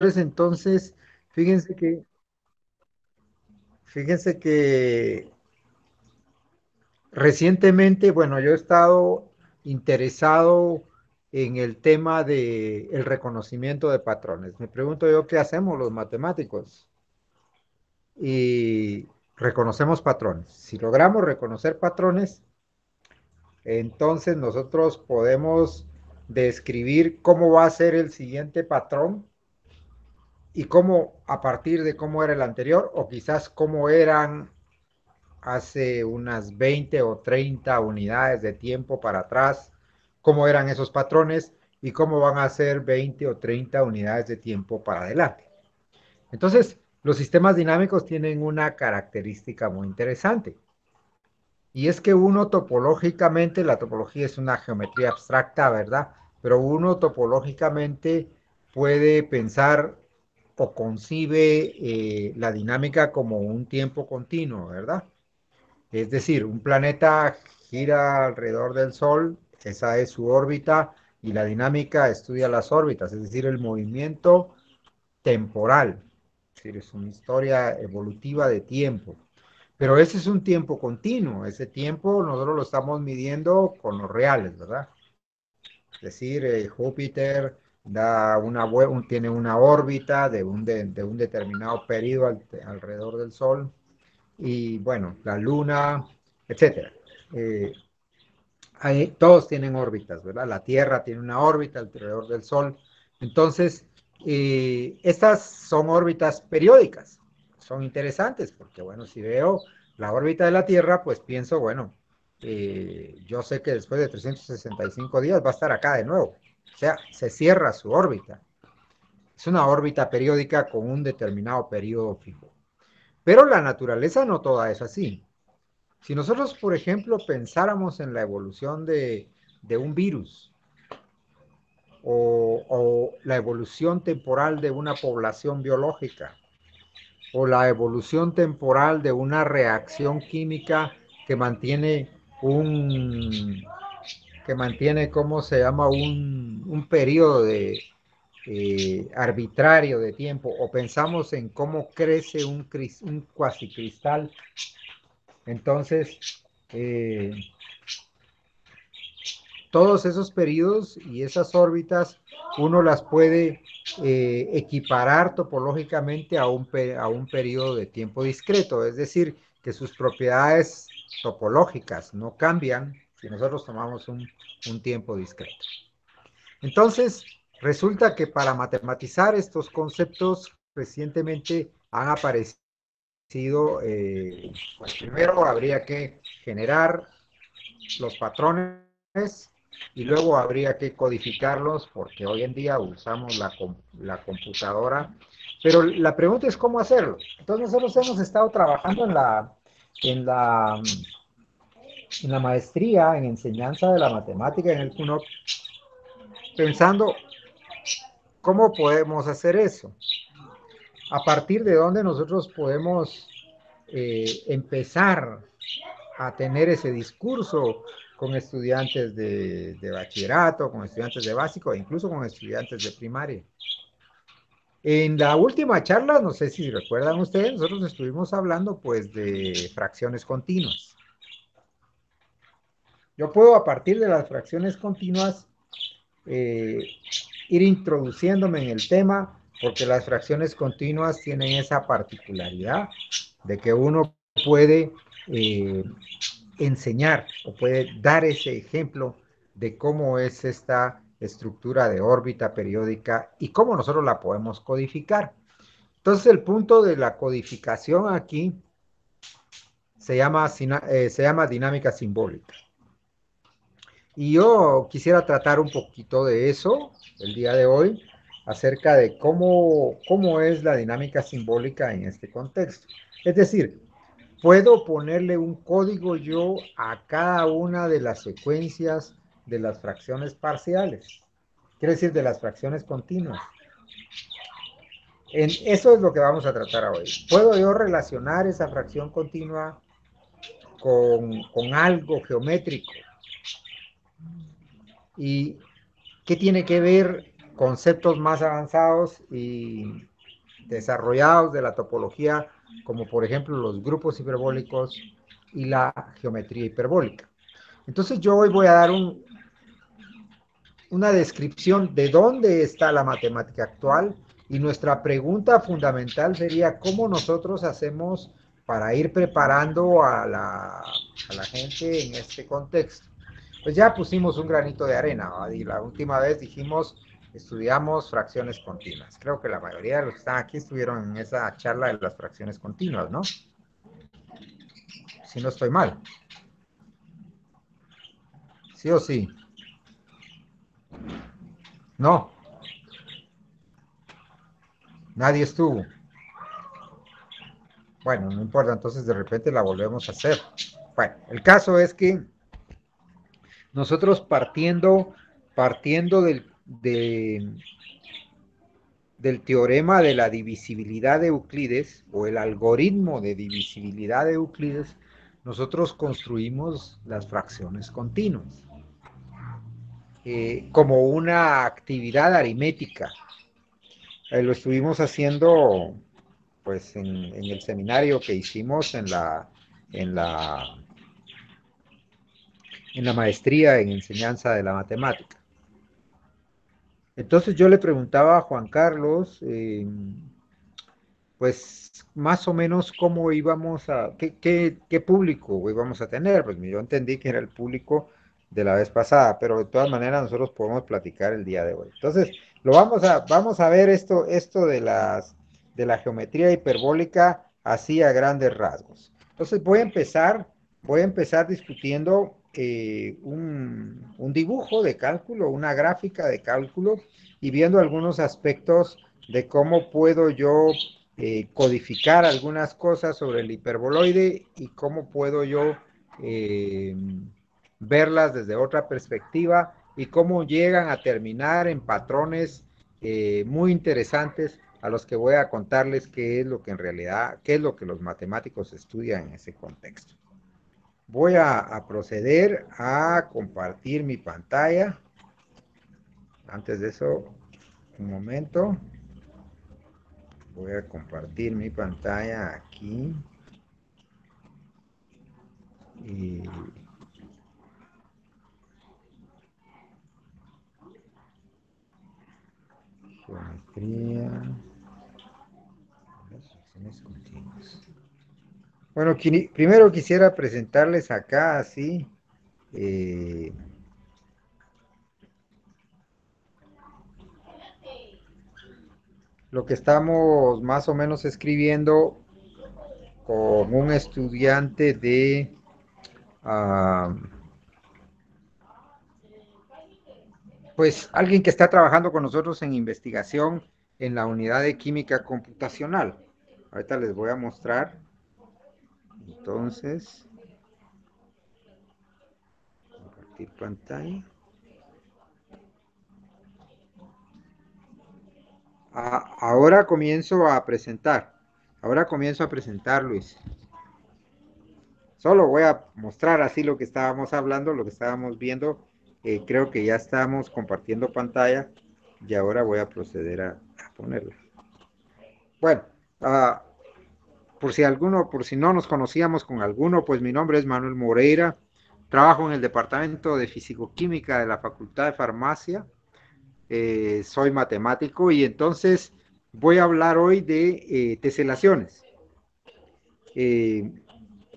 Entonces, fíjense que, fíjense que recientemente, bueno, yo he estado interesado en el tema de el reconocimiento de patrones. Me pregunto yo, ¿qué hacemos los matemáticos? Y reconocemos patrones. Si logramos reconocer patrones, entonces nosotros podemos describir cómo va a ser el siguiente patrón y cómo, a partir de cómo era el anterior, o quizás cómo eran hace unas 20 o 30 unidades de tiempo para atrás, cómo eran esos patrones y cómo van a ser 20 o 30 unidades de tiempo para adelante. Entonces, los sistemas dinámicos tienen una característica muy interesante, y es que uno topológicamente, la topología es una geometría abstracta, ¿verdad? Pero uno topológicamente puede pensar o concibe la dinámica como un tiempo continuo, ¿verdad? Es decir, un planeta gira alrededor del Sol, esa es su órbita, y la dinámica estudia las órbitas, es decir, el movimiento temporal. Es decir, es una historia evolutiva de tiempo. Pero ese es un tiempo continuo, ese tiempo nosotros lo estamos midiendo con los reales, ¿verdad? Es decir, Júpiter tiene una órbita de un determinado periodo alrededor del Sol, y bueno, la Luna, etcétera. Eh, Todos tienen órbitas, ¿verdad? La Tierra tiene una órbita alrededor del Sol. Entonces, estas son órbitas periódicas. Son interesantes porque, bueno, si veo la órbita de la Tierra, pues pienso, bueno, yo sé que después de 365 días va a estar acá de nuevo. O sea, se cierra su órbita. Es una órbita periódica con un determinado periodo fijo. Pero la naturaleza no toda es así. Si nosotros, por ejemplo, pensáramos en la evolución de un virus o la evolución temporal de una población biológica o la evolución temporal de una reacción química que mantiene un, que mantiene, ¿cómo se llama? Un periodo arbitrario de tiempo, o pensamos en cómo crece un cuasicristal. Entonces, eh, todos esos periodos y esas órbitas uno las puede equiparar topológicamente a un periodo de tiempo discreto, es decir, que sus propiedades topológicas no cambian si nosotros tomamos un tiempo discreto. Entonces, resulta que para matematizar estos conceptos recientemente han aparecido, pues primero habría que generar los patrones y luego habría que codificarlos porque hoy en día usamos la computadora. Pero la pregunta es cómo hacerlo. Entonces nosotros hemos estado trabajando en la, en la maestría en enseñanza de la matemática en el CUNOC, pensando cómo podemos hacer eso. A partir de dónde nosotros podemos empezar a tener ese discurso con estudiantes de bachillerato, con estudiantes de básico e incluso con estudiantes de primaria. En la última charla, no sé si recuerdan ustedes, nosotros estuvimos hablando pues de fracciones continuas. Yo puedo a partir de las fracciones continuas eh, ir introduciéndome en el tema porque las fracciones continuas tienen esa particularidad de que uno puede enseñar o puede dar ese ejemplo de cómo es esta estructura de órbita periódica y cómo nosotros la podemos codificar. Entonces el punto de la codificación aquí se llama dinámica simbólica. Y yo quisiera tratar un poquito de eso el día de hoy, acerca de cómo es la dinámica simbólica en este contexto. Es decir, puedo ponerle un código yo a cada una de las secuencias de las fracciones parciales, quiere decir de las fracciones continuas. Eso es lo que vamos a tratar hoy. ¿Puedo yo relacionar esa fracción continua con algo geométrico? ¿Y qué tiene que ver conceptos más avanzados y desarrollados de la topología, como por ejemplo los grupos hiperbólicos y la geometría hiperbólica. Entonces yo hoy voy a dar una descripción de dónde está la matemática actual y nuestra pregunta fundamental sería cómo nosotros hacemos para ir preparando a la gente en este contexto. Pues ya pusimos un granito de arena, ¿va? Y la última vez dijimos, estudiamos fracciones continuas. Creo que la mayoría de los que están aquí estuvieron en esa charla de las fracciones continuas, ¿no? Si no estoy mal. ¿Sí o sí? No, nadie estuvo. Bueno, no importa, entonces de repente la volvemos a hacer. Bueno, el caso es que nosotros partiendo del teorema de la divisibilidad de Euclides o el algoritmo de divisibilidad de Euclides, nosotros construimos las fracciones continuas como una actividad aritmética. Lo estuvimos haciendo pues en el seminario que hicimos en la, en la maestría en enseñanza de la matemática. Entonces yo le preguntaba a Juan Carlos, pues más o menos cómo íbamos a, qué público íbamos a tener. Pues yo entendí que era el público de la vez pasada, pero de todas maneras nosotros podemos platicar el día de hoy. Entonces, vamos a ver esto de la geometría hiperbólica así a grandes rasgos. Entonces voy a empezar discutiendo un dibujo de cálculo, una gráfica de cálculo y viendo algunos aspectos de cómo puedo yo codificar algunas cosas sobre el hiperboloide y cómo puedo yo eh, verlas desde otra perspectiva y cómo llegan a terminar en patrones muy interesantes a los que voy a contarles qué es lo que en realidad, qué es lo que los matemáticos estudian en ese contexto. Voy a proceder a compartir mi pantalla. Antes de eso, un momento. Voy a compartir mi pantalla aquí. Y geometría. Las fracciones continuas. Bueno, primero quisiera presentarles acá así eh, lo que estamos más o menos escribiendo con un estudiante de pues alguien que está trabajando con nosotros en investigación en la unidad de química computacional. Ahorita les voy a mostrar. Entonces, compartir pantalla. Ahora comienzo a presentar. Ahora comienzo a presentar, Luis. Solo voy a mostrar así lo que estábamos hablando, lo que estábamos viendo. Creo que ya estamos compartiendo pantalla y ahora voy a proceder a ponerla. Bueno, uh, por si no nos conocíamos con alguno, pues mi nombre es Manuel Moreira. Trabajo en el Departamento de Fisicoquímica de la Facultad de Farmacia. Soy matemático y entonces voy a hablar hoy de teselaciones.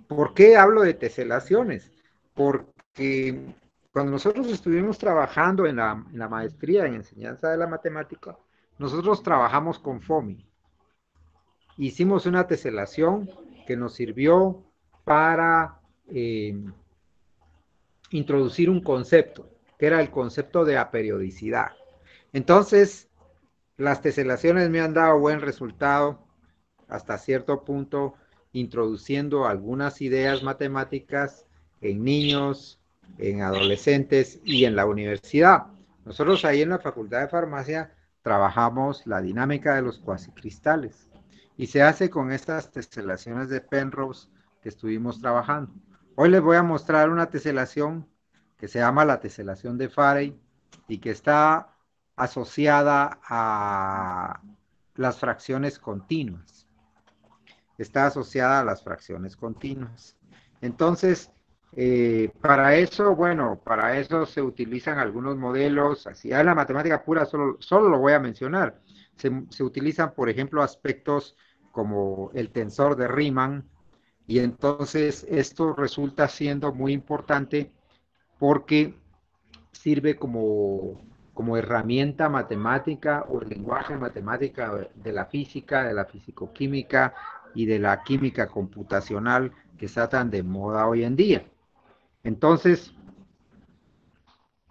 ¿Por qué hablo de teselaciones? Porque cuando nosotros estuvimos trabajando en la maestría en enseñanza de la matemática, nosotros trabajamos con FOMI. Hicimos una teselación que nos sirvió para introducir un concepto, que era el concepto de aperiodicidad. Entonces, las teselaciones me han dado buen resultado hasta cierto punto, introduciendo algunas ideas matemáticas en niños, en adolescentes y en la universidad. Nosotros ahí en la Facultad de Farmacia trabajamos la dinámica de los cuasicristales y se hace con estas teselaciones de Penrose que estuvimos trabajando. Hoy les voy a mostrar una teselación que se llama la teselación de Farey y que está asociada a las fracciones continuas. Está asociada a las fracciones continuas. Entonces, para eso, bueno, para eso se utilizan algunos modelos, así, en la matemática pura solo lo voy a mencionar. Se utilizan, por ejemplo, aspectos como el tensor de Riemann, y entonces esto resulta siendo muy importante porque sirve como herramienta matemática o el lenguaje matemática de la fisicoquímica y de la química computacional que está tan de moda hoy en día. Entonces,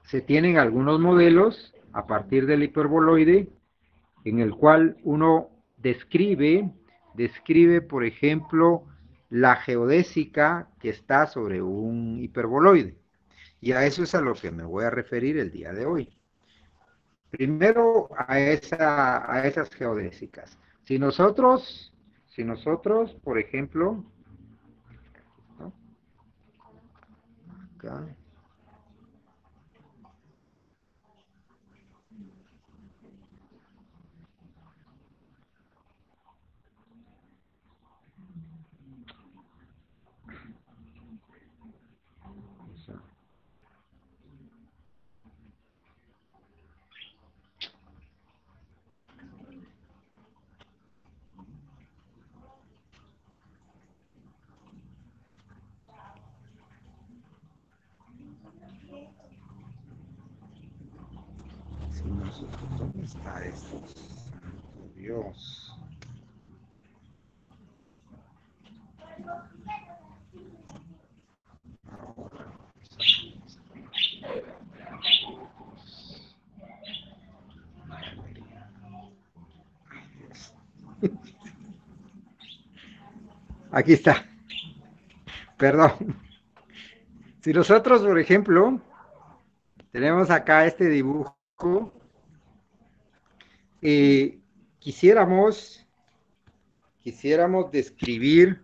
se tienen algunos modelos a partir del hiperboloide en el cual uno describe, por ejemplo, la geodésica que está sobre un hiperboloide. Y a eso es a lo que me voy a referir el día de hoy. Primero a esas geodésicas. Si nosotros, por ejemplo, ¿no? Acá, si nosotros, ¿dónde está esto? Santo Dios. Aquí está, perdón. Si nosotros, por ejemplo, tenemos acá este dibujo y quisiéramos describir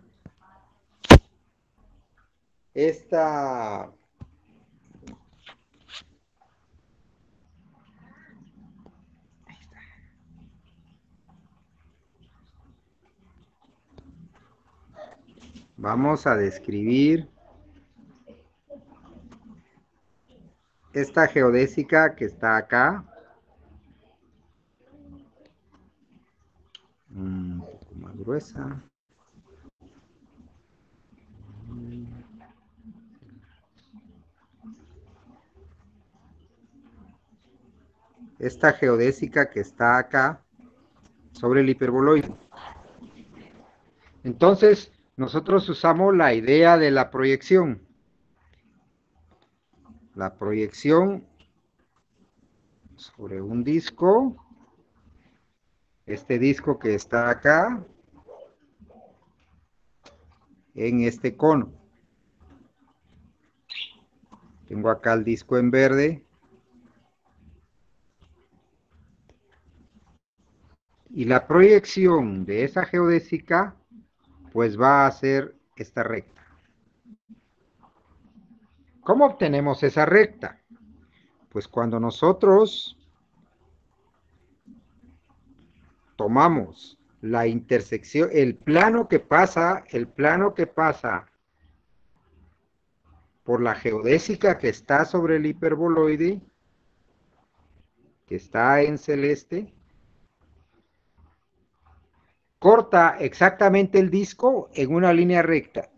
esta, vamos a describir esta geodésica que está acá, un poco más gruesa. Esta geodésica que está acá sobre el hiperboloide. Entonces, nosotros usamos la idea de la proyección. La proyección sobre un disco, este disco que está acá, en este cono. Tengo acá el disco en verde. Y la proyección de esa geodésica, pues va a ser esta recta. ¿Cómo obtenemos esa recta? Pues cuando nosotros tomamos la intersección, el plano que pasa por la geodésica que está sobre el hiperboloide, que está en celeste, corta exactamente el disco en una línea recta.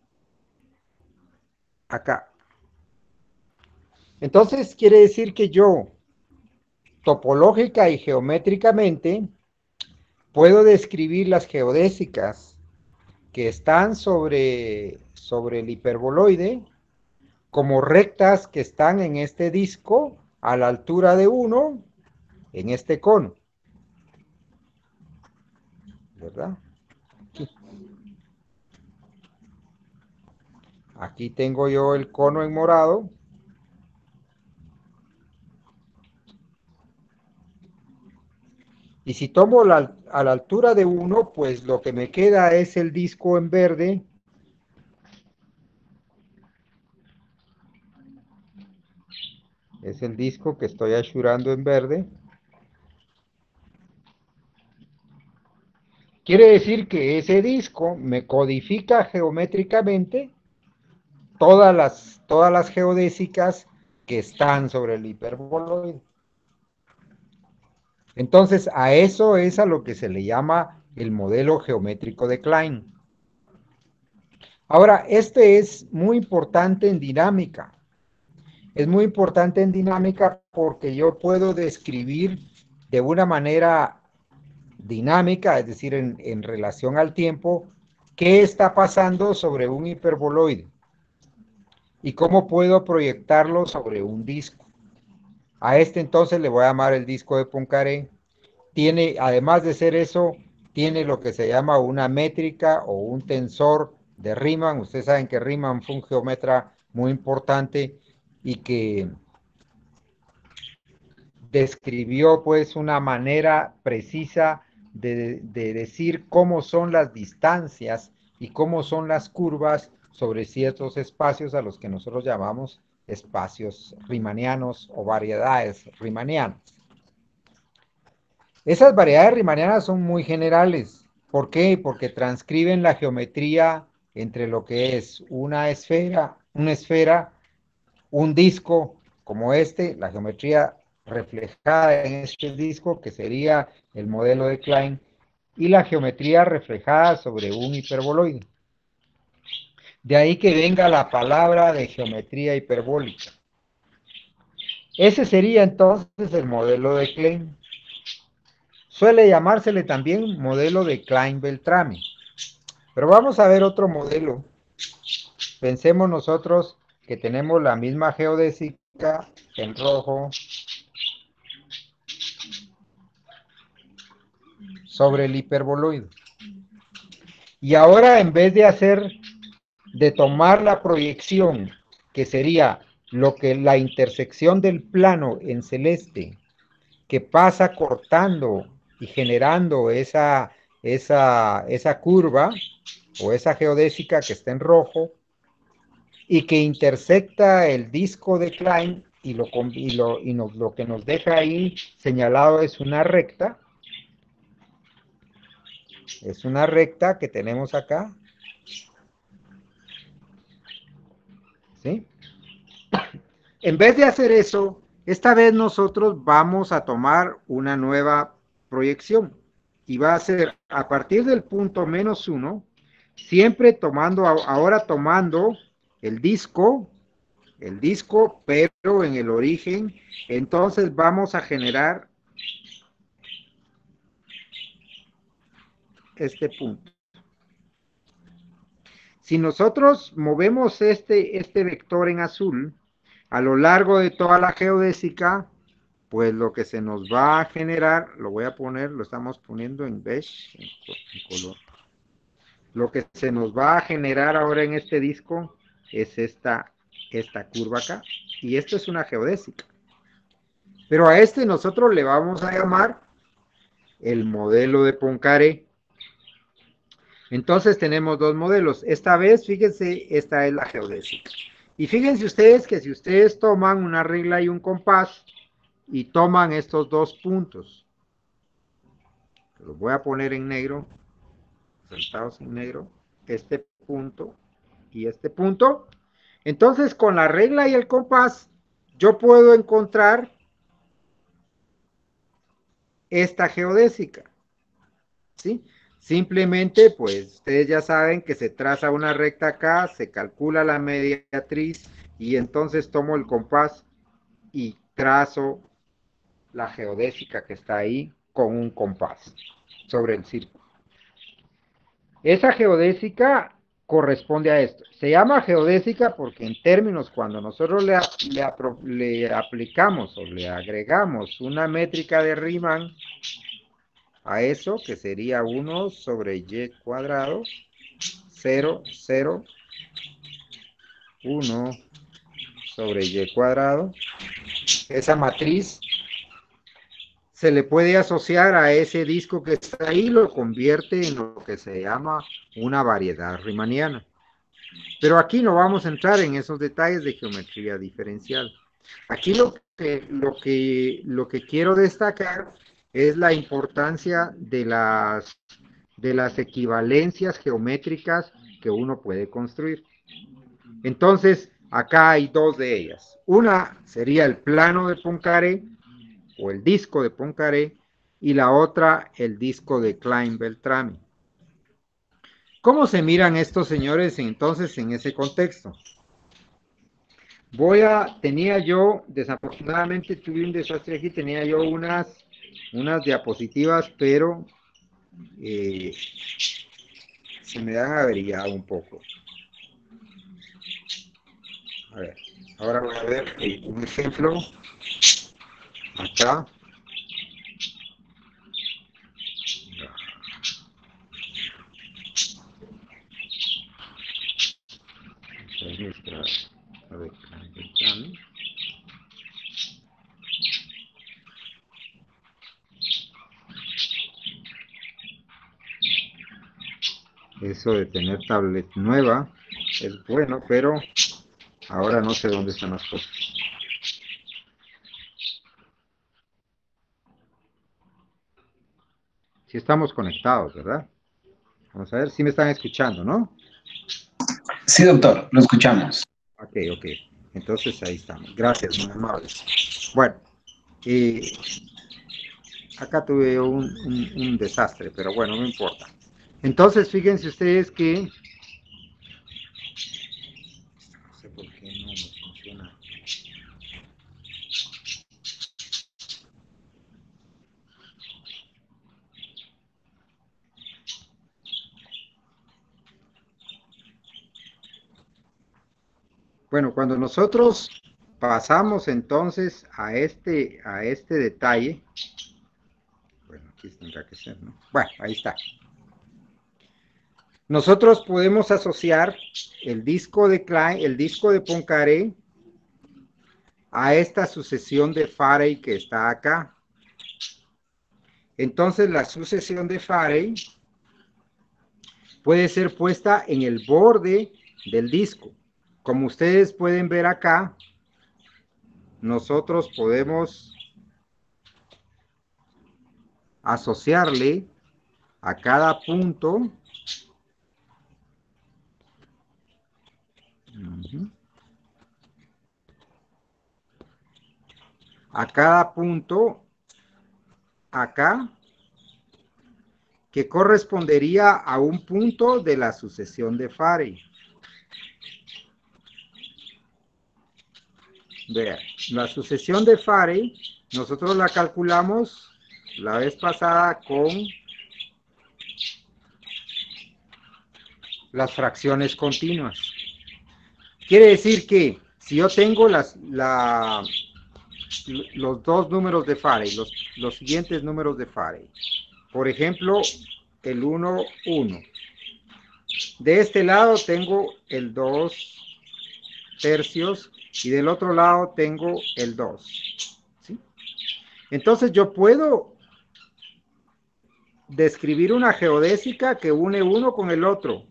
Acá. Entonces quiere decir que yo, topológica y geométricamente, puedo describir las geodésicas que están sobre el hiperboloide como rectas que están en este disco a la altura de 1 en este cono. ¿Verdad? Aquí tengo yo el cono en morado. Y si tomo a la altura de 1, pues lo que me queda es el disco en verde. Es el disco que estoy asurando en verde. Quiere decir que ese disco me codifica geométricamente todas las geodésicas que están sobre el hiperboloide. Entonces, a eso es a lo que se le llama el modelo geométrico de Klein. Ahora, este es muy importante en dinámica. Es muy importante en dinámica porque yo puedo describir de una manera dinámica, es decir, en relación al tiempo, qué está pasando sobre un hiperboloide y cómo puedo proyectarlo sobre un disco. A este entonces le voy a llamar el disco de Poincaré. Tiene, además de ser eso, tiene lo que se llama una métrica o un tensor de Riemann. Ustedes saben que Riemann fue un geómetra muy importante y que describió pues una manera precisa de decir cómo son las distancias y cómo son las curvas sobre ciertos espacios a los que nosotros llamamos espacios riemannianos o variedades riemannianas. Esas variedades riemannianas son muy generales. ¿Por qué? Porque transcriben la geometría entre lo que es una esfera, un disco como este, la geometría reflejada en este disco, que sería el modelo de Klein, y la geometría reflejada sobre un hiperboloide. De ahí que venga la palabra de geometría hiperbólica. Ese sería entonces el modelo de Klein. Suele llamársele también modelo de Klein-Beltrami. Pero vamos a ver otro modelo. Pensemos nosotros que tenemos la misma geodésica en rojo sobre el hiperboloide. Y ahora en vez de tomar la proyección, que sería lo que la intersección del plano en celeste, que pasa cortando y generando esa curva o esa geodésica que está en rojo y que intersecta el disco de Klein lo que nos deja ahí señalado es una recta que tenemos acá, ¿sí? En vez de hacer eso, esta vez nosotros vamos a tomar una nueva proyección y va a ser a partir del punto -1, siempre ahora tomando el disco, pero en el origen, entonces vamos a generar este punto. Si nosotros movemos este vector en azul a lo largo de toda la geodésica, pues lo que se nos va a generar, lo estamos poniendo en beige, en color. Lo que se nos va a generar ahora en este disco es esta curva acá. Y esto es una geodésica. Pero a este nosotros le vamos a llamar el modelo de Poincaré. Entonces tenemos dos modelos. Esta vez, fíjense, esta es la geodésica. Y fíjense ustedes que si ustedes toman una regla y un compás y toman estos dos puntos, los voy a poner en negro, saltados en negro, este punto y este punto. Entonces, con la regla y el compás, yo puedo encontrar esta geodésica, ¿sí? Simplemente, pues, ustedes ya saben que se traza una recta acá, se calcula la mediatriz y entonces tomo el compás y trazo la geodésica que está ahí con un compás sobre el círculo. Esa geodésica corresponde a esto. Se llama geodésica porque en términos, cuando nosotros le aplicamos o le agregamos una métrica de Riemann a eso, que sería 1 sobre y cuadrado, 0, 0, 1 sobre y cuadrado, esa matriz se le puede asociar a ese disco que está ahí, lo convierte en lo que se llama una variedad riemanniana. Pero aquí no vamos a entrar en esos detalles de geometría diferencial. Aquí lo que quiero destacar es la importancia de de las equivalencias geométricas que uno puede construir. Entonces, acá hay dos de ellas. Una sería el plano de Poincaré o el disco de Poincaré y la otra el disco de Klein-Beltrami. ¿Cómo se miran estos señores entonces en ese contexto? Desafortunadamente tuve un desastre aquí, tenía yo unas diapositivas, pero se me han averiado un poco. A ver, ahora voy a ver un ejemplo. Acá. A ver, eso de tener tablet nueva es bueno, pero ahora no sé dónde están las cosas. Si estamos conectados, ¿verdad? Vamos a ver si me están escuchando, ¿no? Sí, doctor, lo escuchamos. Ok. Entonces ahí estamos. Gracias, muy amables. Bueno, acá tuve un desastre, pero bueno, no importa. Entonces, fíjense ustedes que... No sé por qué no me funciona. Bueno, cuando nosotros pasamos entonces a este detalle, bueno, aquí tendrá que ser, ¿no? Bueno, ahí está. Nosotros podemos asociar el disco de Klein, el disco de Poincaré, a esta sucesión de Farey que está acá. Entonces la sucesión de Farey puede ser puesta en el borde del disco. Como ustedes pueden ver acá, nosotros podemos asociarle a cada punto acá que correspondería a un punto de la sucesión de Farey. Vean, la sucesión de Farey nosotros la calculamos la vez pasada con las fracciones continuas. Quiere decir que si yo tengo los dos números de Farey, los siguientes números de Farey, por ejemplo, el 1, 1. De este lado tengo el 2 tercios y del otro lado tengo el 2. ¿Sí? Entonces yo puedo describir una geodésica que une uno con el otro.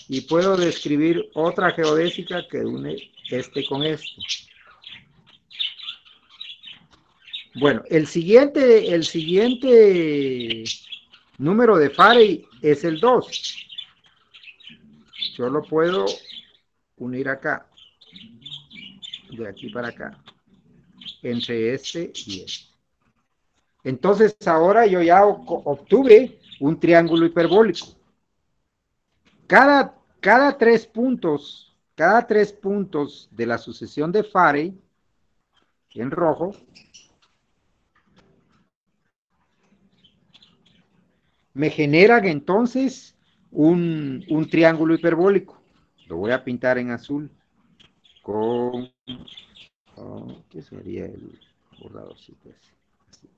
Y puedo describir otra geodésica que une este con este. Bueno, el siguiente número de Farey es el 2. Yo lo puedo unir acá, de aquí para acá, entre este y este. Entonces ahora yo ya obtuve un triángulo hiperbólico. Cada tres puntos de la sucesión de Farey, en rojo, me generan entonces un triángulo hiperbólico. Lo voy a pintar en azul con... ¿qué sería el borradorcito ese? Así,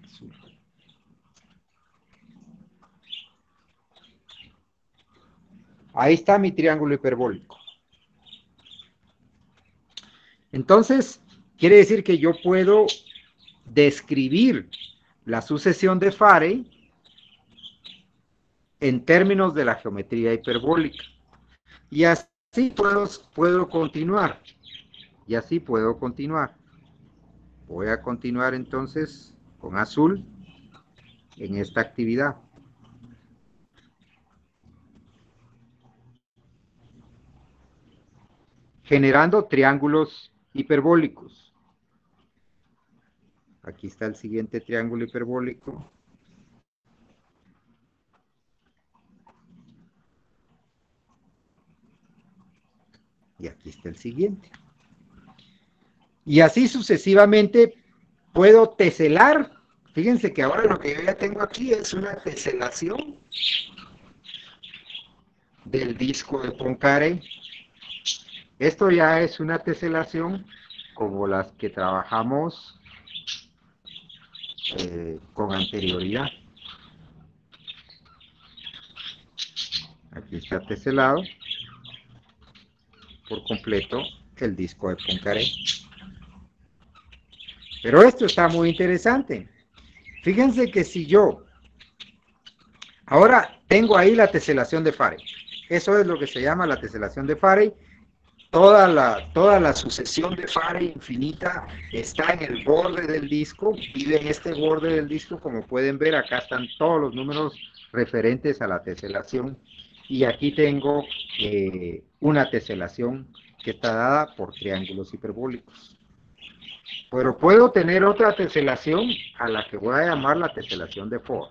azul. Ahí está mi triángulo hiperbólico. Entonces, quiere decir que yo puedo describir la sucesión de Farey en términos de la geometría hiperbólica. Y así puedo continuar. Y así puedo continuar. Voy a continuar entonces con azul. en esta actividad. Generando triángulos hiperbólicos. Aquí está el siguiente triángulo hiperbólico. Y aquí está el siguiente. Y así sucesivamente puedo teselar. Fíjense que ahora lo que yo ya tengo aquí es una teselación del disco de Poincaré. Esto ya es una teselación como las que trabajamos con anterioridad. Aquí está teselado por completo el disco de Poincaré. Pero esto está muy interesante. Fíjense que si yo ahora tengo ahí la teselación de Farey, eso es lo que se llama la teselación de Farey. Toda la sucesión de Farey infinita está en el borde del disco, vive en este borde del disco, como pueden ver, acá están todos los números referentes a la teselación, y aquí tengo una teselación que está dada por triángulos hiperbólicos. Pero puedo tener otra teselación a la que voy a llamar la teselación de Ford.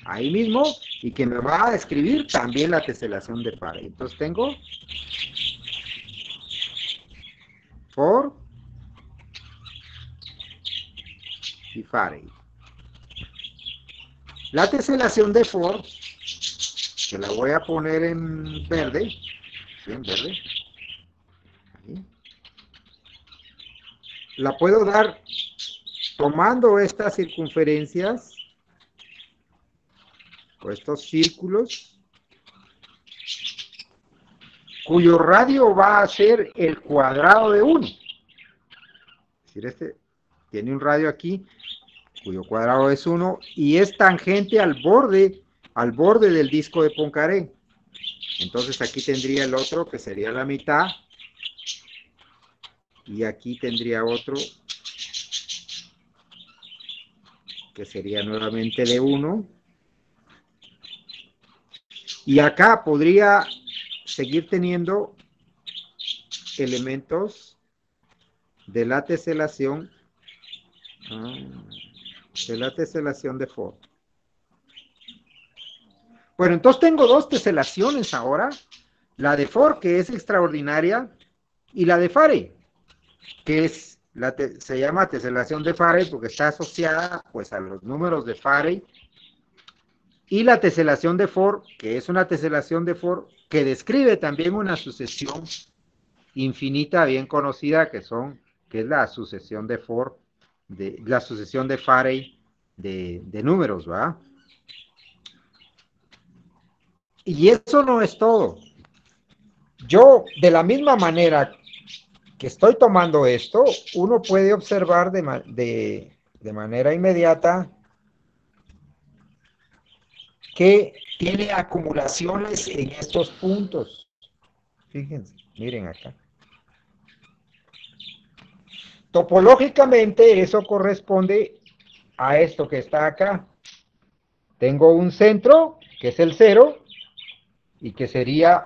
Ahí mismo, y que me va a describir también la teselación de Farey. Entonces tengo Ford y Farey. La teselación de Ford, que la voy a poner en verde, ¿sí? En verde. Ahí. La puedo dar tomando estas circunferencias o estos círculos, cuyo radio va a ser el cuadrado de 1. Es decir, este tiene un radio aquí, cuyo cuadrado es 1, y es tangente al borde del disco de Poincaré. Entonces aquí tendría el otro, que sería la mitad, y aquí tendría otro, que sería nuevamente de 1. Y acá podría seguir teniendo elementos de la teselación de Ford. Bueno, entonces tengo dos teselaciones ahora, la de Ford, que es extraordinaria, y la de Farey, que es se llama teselación de Farey porque está asociada pues a los números de Farey, y la teselación de Ford, que es una teselación de Ford que describe también una sucesión infinita bien conocida, que es la sucesión de Ford, la sucesión de Farey de números, ¿verdad? Y eso no es todo. Yo, de la misma manera que estoy tomando esto, uno puede observar de manera inmediata que tiene acumulaciones en estos puntos. Fíjense, miren acá. Topológicamente eso corresponde a esto que está acá. Tengo un centro, que es el 0, y que sería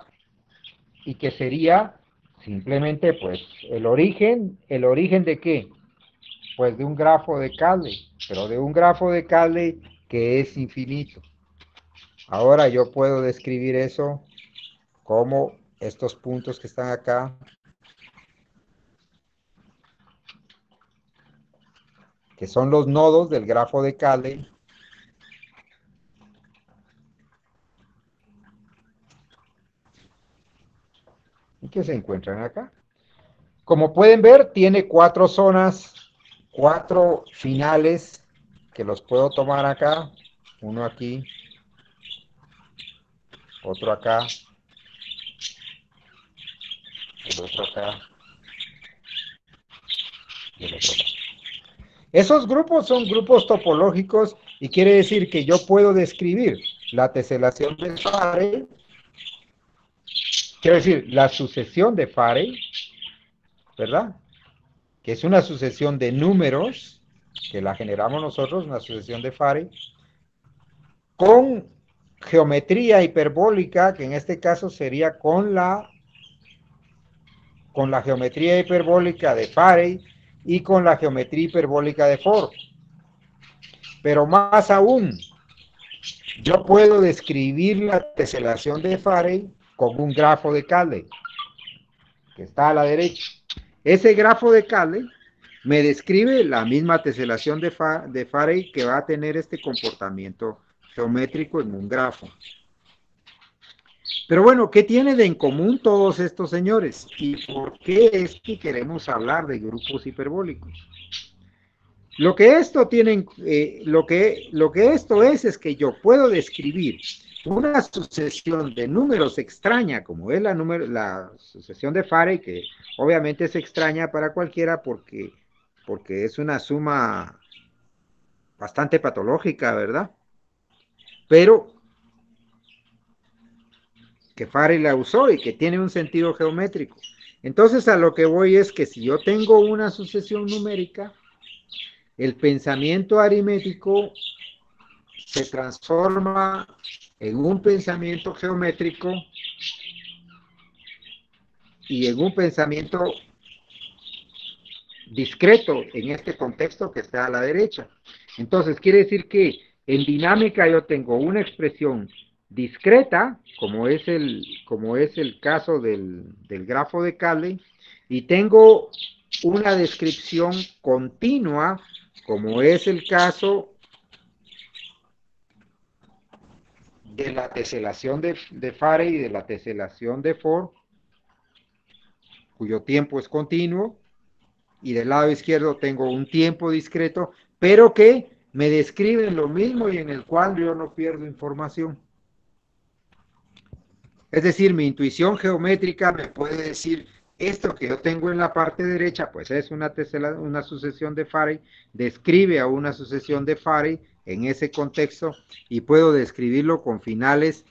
simplemente pues el origen ¿de qué? Pues de un grafo de Cayley, pero de un grafo de Cayley que es infinito. Ahora yo puedo describir eso como estos puntos que están acá, que son los nodos del grafo de Cayley, y que se encuentran acá. Como pueden ver, tiene 4 zonas, 4 finales, que los puedo tomar acá, uno aquí, otro acá, el otro acá, y el otro acá. Esos grupos son grupos topológicos y quiere decir que yo puedo describir la teselación de Farey, quiero decir, la sucesión de Farey, ¿verdad? Que es una sucesión de números, que la generamos nosotros, una sucesión de Farey, con geometría hiperbólica, que en este caso sería con la geometría hiperbólica de Farey y con la geometría hiperbólica de Ford. Pero más aún, yo puedo describir la teselación de Farey con un grafo de Cayley, que está a la derecha. Ese grafo de Cayley me describe la misma teselación de Farey que va a tener este comportamiento geométrico en un grafo. Pero bueno, ¿qué tienen en común todos estos señores? ¿Y por qué es que queremos hablar de grupos hiperbólicos? Lo que esto tienen, lo que esto es que yo puedo describir una sucesión de números extraña, como es la sucesión de Farey, que obviamente es extraña para cualquiera porque es una suma bastante patológica, ¿verdad? Pero que Farey la usó y que tiene un sentido geométrico. Entonces a lo que voy es que si yo tengo una sucesión numérica, el pensamiento aritmético se transforma en un pensamiento geométrico y en un pensamiento discreto en este contexto que está a la derecha. Entonces quiere decir que en dinámica yo tengo una expresión discreta, como es el caso del grafo de Cayley, y tengo una descripción continua, como es el caso de la teselación de Farey y de la teselación de Ford, cuyo tiempo es continuo, y del lado izquierdo tengo un tiempo discreto, pero que me describen lo mismo y en el cual yo no pierdo información. Es decir, mi intuición geométrica me puede decir, esto que yo tengo en la parte derecha, pues es una sucesión de Farey, describe a una sucesión de Farey en ese contexto y puedo describirlo con finales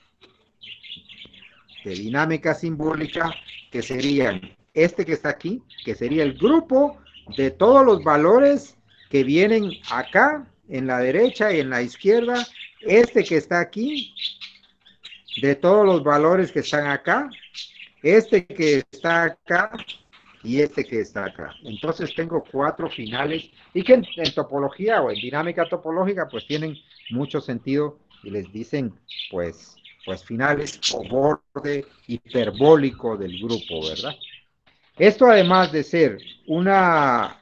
de dinámica simbólica que serían este que está aquí, que sería el grupo de todos los valores que vienen acá, en la derecha y en la izquierda, este que está aquí, de todos los valores que están acá, este que está acá y este que está acá. Entonces tengo 4 finales y que en topología o en dinámica topológica pues tienen mucho sentido y les dicen pues finales o borde hiperbólico del grupo, ¿verdad? Esto además de ser una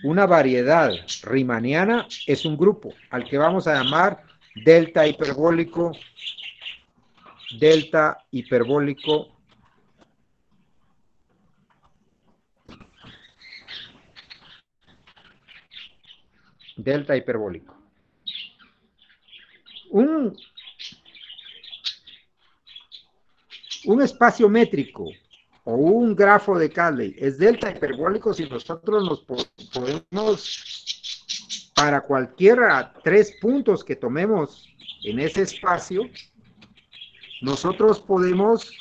variedad riemanniana, es un grupo al que vamos a llamar delta hiperbólico delta hiperbólico delta hiperbólico. Un espacio métrico o un grafo de Cayley es delta hiperbólico si nosotros nos podemos, para cualquiera 3 puntos que tomemos en ese espacio, nosotros podemos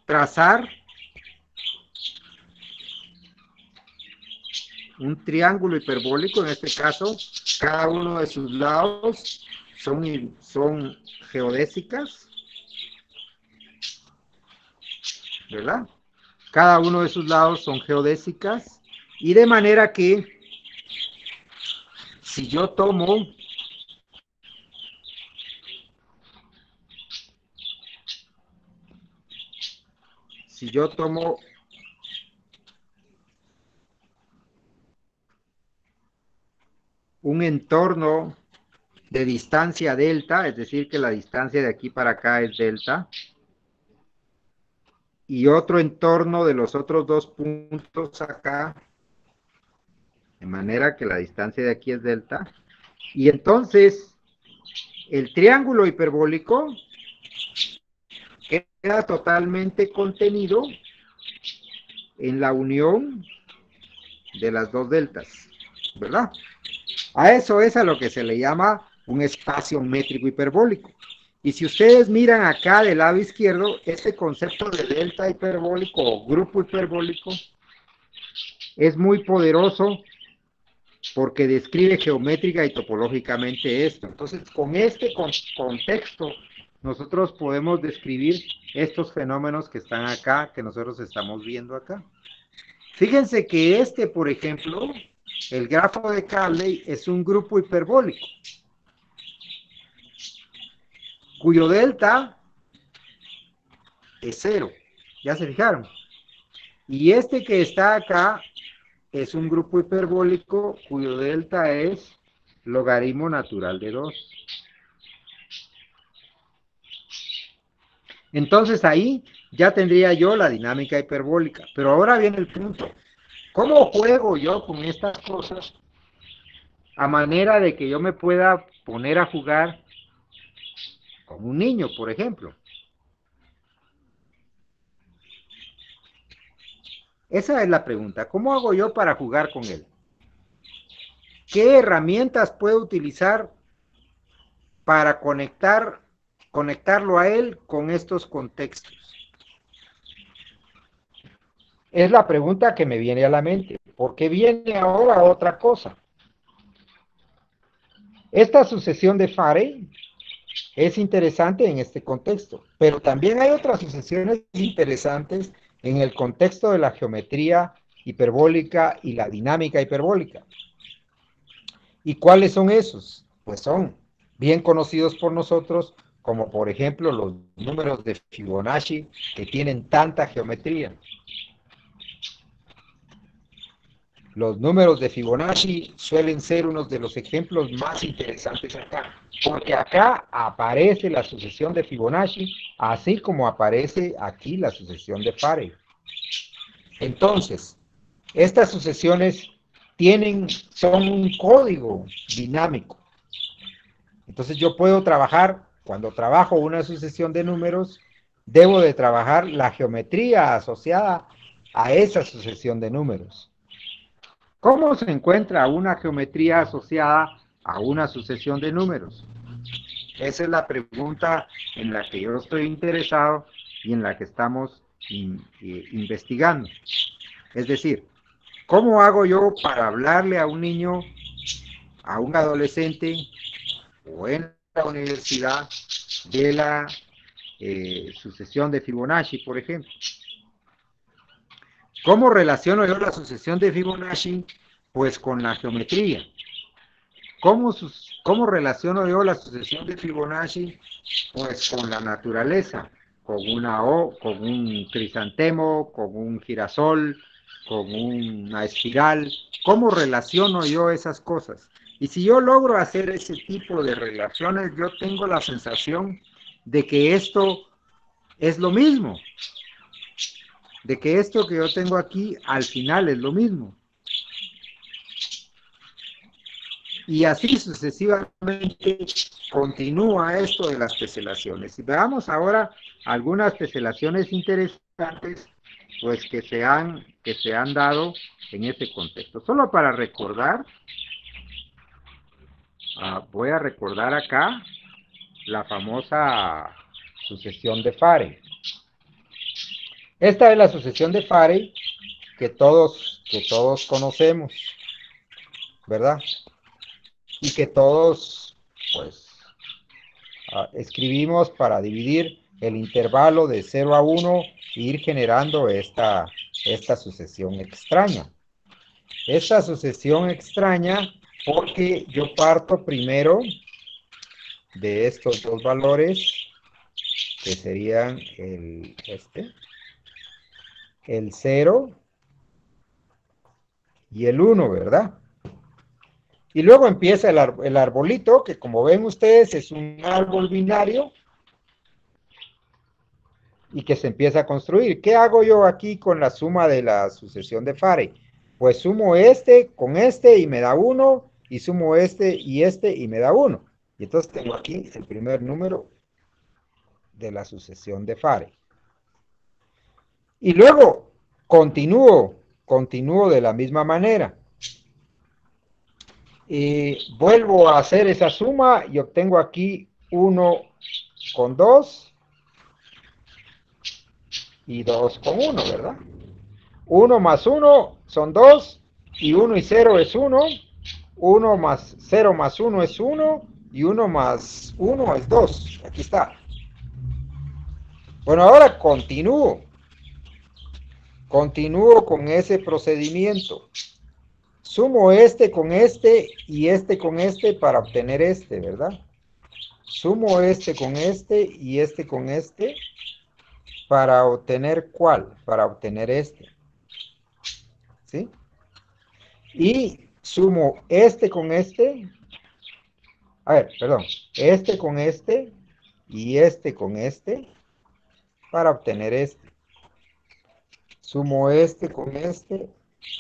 trazar un triángulo hiperbólico. En este caso, cada uno de sus lados son geodésicas, ¿verdad? Cada uno de sus lados son geodésicas, y de manera que si yo tomo un entorno de distancia delta, es decir, que la distancia de aquí para acá es delta, y otro entorno de los otros 2 puntos acá, de manera que la distancia de aquí es delta, y entonces el triángulo hiperbólico queda totalmente contenido en la unión de las 2 deltas, ¿verdad? A eso es a lo que se le llama un espacio métrico hiperbólico. Y si ustedes miran acá del lado izquierdo, este concepto de delta hiperbólico o grupo hiperbólico es muy poderoso porque describe geométrica y topológicamente esto. Entonces, con este contexto, nosotros podemos describir estos fenómenos que están acá, que nosotros estamos viendo acá. Fíjense que este, por ejemplo, el grafo de Cayley es un grupo hiperbólico, cuyo delta es 0. ¿Ya se fijaron? Y este que está acá es un grupo hiperbólico cuyo delta es logaritmo natural de 2. Entonces ahí ya tendría yo la dinámica hiperbólica. Pero ahora viene el punto. ¿Cómo juego yo con estas cosas a manera de que yo me pueda poner a jugar con un niño, por ejemplo? Esa es la pregunta. ¿Cómo hago yo para jugar con él? ¿Qué herramientas puedo utilizar para conectarlo a él con estos contextos? Es la pregunta que me viene a la mente, porque viene ahora otra cosa. Esta sucesión de Farey es interesante en este contexto, pero también hay otras sucesiones interesantes en el contexto de la geometría hiperbólica y la dinámica hiperbólica. ¿Y cuáles son esos? Pues son bien conocidos por nosotros, como por ejemplo los números de Fibonacci, que tienen tanta geometría. Los números de Fibonacci suelen ser uno de los ejemplos más interesantes acá, porque acá aparece la sucesión de Fibonacci, así como aparece aquí la sucesión de Farey. Entonces, estas sucesiones son un código dinámico. Entonces yo puedo trabajar, cuando trabajo una sucesión de números, debo de trabajar la geometría asociada a esa sucesión de números. ¿Cómo se encuentra una geometría asociada a una sucesión de números? Esa es la pregunta en la que yo estoy interesado y en la que estamos investigando. Es decir, ¿cómo hago yo para hablarle a un niño, a un adolescente o en la universidad de la sucesión de Fibonacci, por ejemplo? ¿Cómo relaciono yo la sucesión de Fibonacci? Pues con la geometría. ¿Cómo relaciono yo la sucesión de Fibonacci? Pues con la naturaleza, con con un crisantemo, con un girasol, con una espiral. ¿Cómo relaciono yo esas cosas? Y si yo logro hacer ese tipo de relaciones, yo tengo la sensación de que esto es lo mismo, de que esto que yo tengo aquí al final es lo mismo. Y así sucesivamente continúa esto de las teselaciones. Y veamos ahora algunas teselaciones interesantes pues que se han dado en este contexto. Solo para recordar, voy a recordar acá la famosa sucesión de Farey. Esta es la sucesión de Farey que todos conocemos, ¿verdad? Y que todos, pues, escribimos para dividir el intervalo de 0 a 1 e ir generando esta sucesión extraña. Esta sucesión extraña porque yo parto primero de estos dos valores, que serían el 0 y el 1, ¿verdad? Y luego empieza el arbolito, que como ven ustedes es un árbol binario, y que se empieza a construir. ¿Qué hago yo aquí con la suma de la sucesión de Farey? Pues sumo este con este y me da 1, y sumo este y me da 1. Y entonces tengo aquí el primer número de la sucesión de Farey. Y luego continúo de la misma manera. Y vuelvo a hacer esa suma y obtengo aquí 1 con 2 y 2 con 1, ¿verdad? 1 más 1 son 2 y 1 y 0 es 1 1 más 0 más 1 es 1 y 1 más 1 es 2. Aquí está. Bueno, ahora continúo. Continúo con ese procedimiento. Sumo este con este y este con este para obtener este, ¿verdad? Sumo este con este y este con este para obtener ¿cuál? Para obtener este, ¿sí? Y sumo este con este, a ver, perdón, este con este y este con este para obtener este. Sumo este con este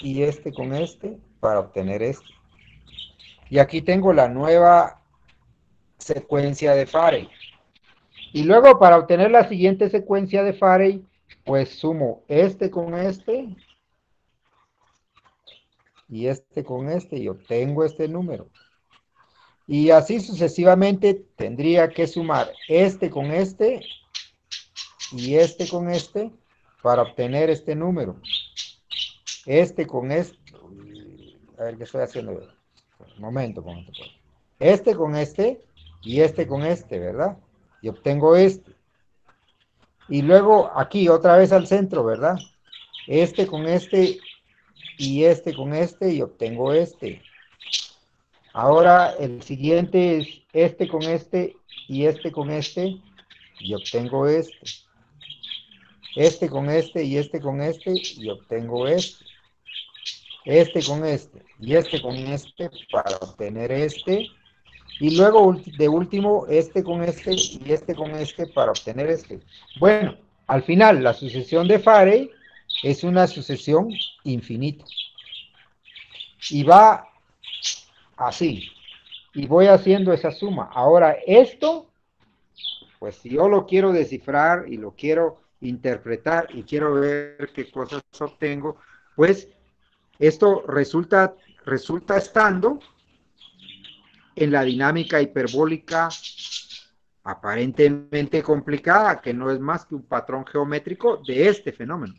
y este con este para obtener este. Y aquí tengo la nueva secuencia de Farey. Y luego para obtener la siguiente secuencia de Farey, pues sumo este con este y este con este y obtengo este número. Y así sucesivamente tendría que sumar este con este y este con este para obtener este número. Este con este. A ver qué estoy haciendo. Momento. Este con este y este con este, ¿verdad? Y obtengo este. Y luego aquí otra vez al centro, ¿verdad? Este con este y este con este y obtengo este. Ahora el siguiente es este con este y este con este y obtengo este. Este con este y este con este y obtengo este. Este con este y este con este para obtener este. Y luego de último este con este y este con este para obtener este. Bueno, al final la sucesión de Farey es una sucesión infinita. Y va así. Y voy haciendo esa suma. Ahora esto, pues si yo lo quiero descifrar y lo quiero interpretar y quiero ver qué cosas obtengo, pues esto resulta estando en la dinámica hiperbólica aparentemente complicada, que no es más que un patrón geométrico de este fenómeno,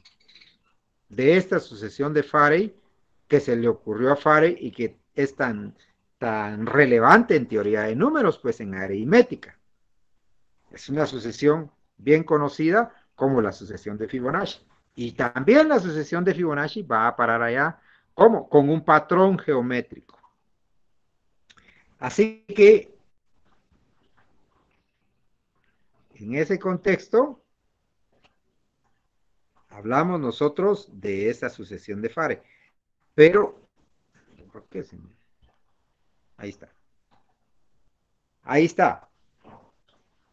de esta sucesión de Farey que se le ocurrió a Farey y que es tan relevante en teoría de números, pues en aritmética. Es una sucesión bien conocida como la sucesión de Fibonacci. Y también la sucesión de Fibonacci va a parar allá, ¿cómo? Con un patrón geométrico. Así que, en ese contexto, hablamos nosotros de esa sucesión de Farey. Pero, ¿por qué se me... Ahí está. Ahí está.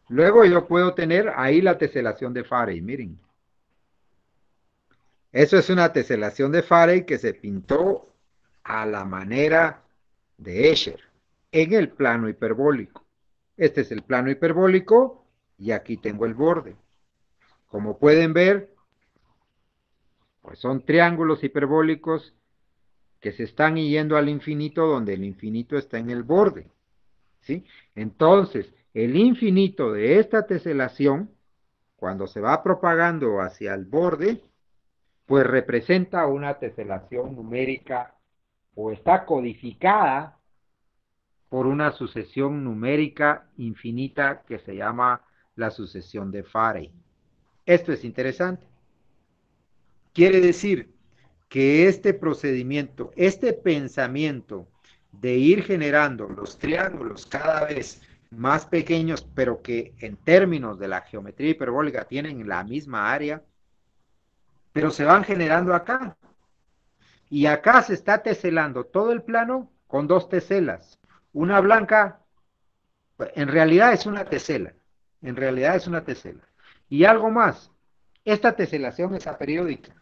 Luego yo puedo tener ahí la teselación de Farey, miren. Eso es una teselación de Farey que se pintó a la manera de Escher en el plano hiperbólico. Este es el plano hiperbólico y aquí tengo el borde. Como pueden ver, pues son triángulos hiperbólicos que se están yendo al infinito, donde el infinito está en el borde, ¿sí? Entonces, el infinito de esta teselación, cuando se va propagando hacia el borde, pues representa una teselación numérica o está codificada por una sucesión numérica infinita que se llama la sucesión de Farey. Esto es interesante. Quiere decir que este procedimiento, este pensamiento de ir generando los triángulos cada vez más pequeños, pero que en términos de la geometría hiperbólica tienen la misma área, pero se van generando acá. Y acá se está teselando todo el plano con dos teselas. Una blanca, en realidad es una tesela. En realidad es una tesela. Y algo más, esta teselación es aperiódica.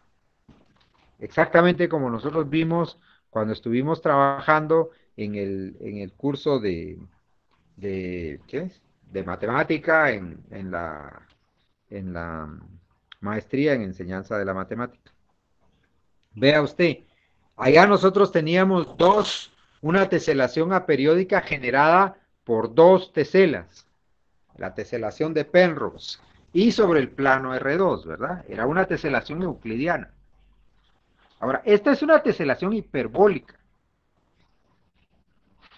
Exactamente como nosotros vimos cuando estuvimos trabajando en el curso ¿qué es? De matemática en la maestría en enseñanza de la matemática. Vea usted, allá nosotros teníamos una teselación aperiódica generada por dos teselas, la teselación de Penrose, y sobre el plano R2, ¿verdad? Era una teselación euclidiana. Ahora, esta es una teselación hiperbólica.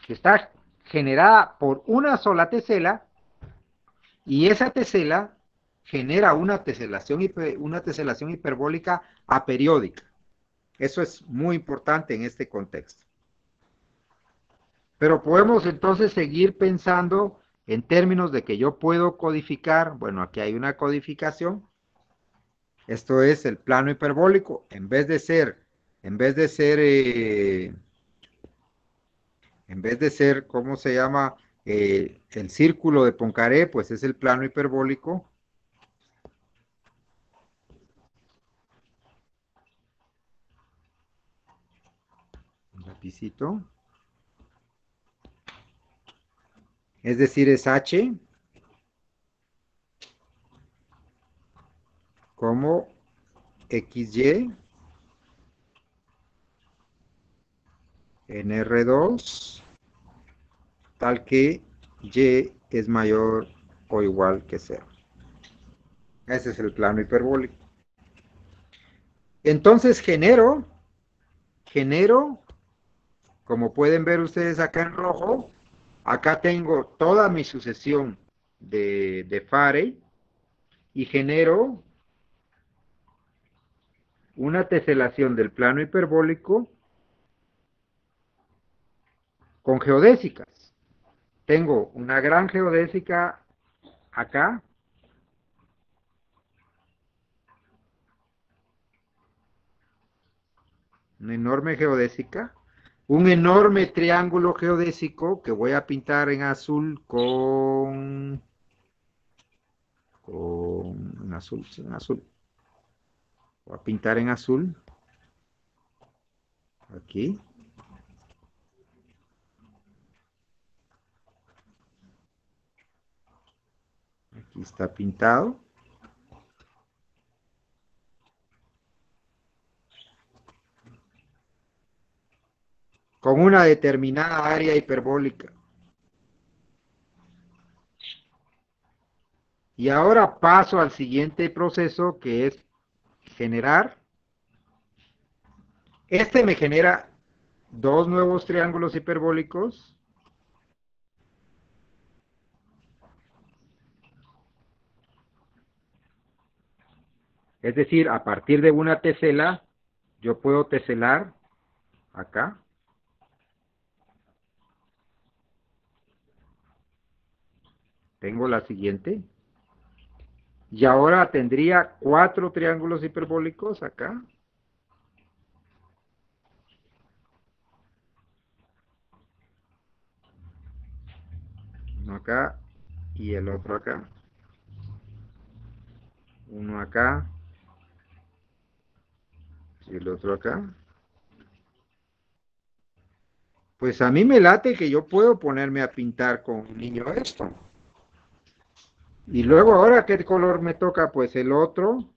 que está generada por una sola tesela, y esa tesela genera una teselación hiperbólica aperiódica. Eso es muy importante en este contexto. Pero podemos entonces seguir pensando en términos de que yo puedo codificar, bueno, aquí hay una codificación, esto es el plano hiperbólico, en vez de ser, ¿cómo se llama? El círculo de Poincaré, pues es el plano hiperbólico. Un lapicito. Es decir, es H como XY en R2, tal que Y es mayor o igual que 0. Ese es el plano hiperbólico. Entonces genero, como pueden ver ustedes acá en rojo, acá tengo toda mi sucesión de Farey y genero una teselación del plano hiperbólico con geodésicas. Tengo una gran geodésica acá, una enorme geodésica, un enorme triángulo geodésico que voy a pintar en azul en azul. Voy a pintar en azul. Aquí. Aquí está pintado. Con una determinada área hiperbólica. Y ahora paso al siguiente proceso, que es generar. Este me genera dos nuevos triángulos hiperbólicos. Es decir, a partir de una tesela, yo puedo teselar acá. Tengo la siguiente. Y ahora tendría 4 triángulos hiperbólicos acá. Uno acá y el otro acá. Uno acá y el otro acá. Pues a mí me late que yo puedo ponerme a pintar con un niño esto. Y luego ahora, ¿qué color me toca? Pues el otro.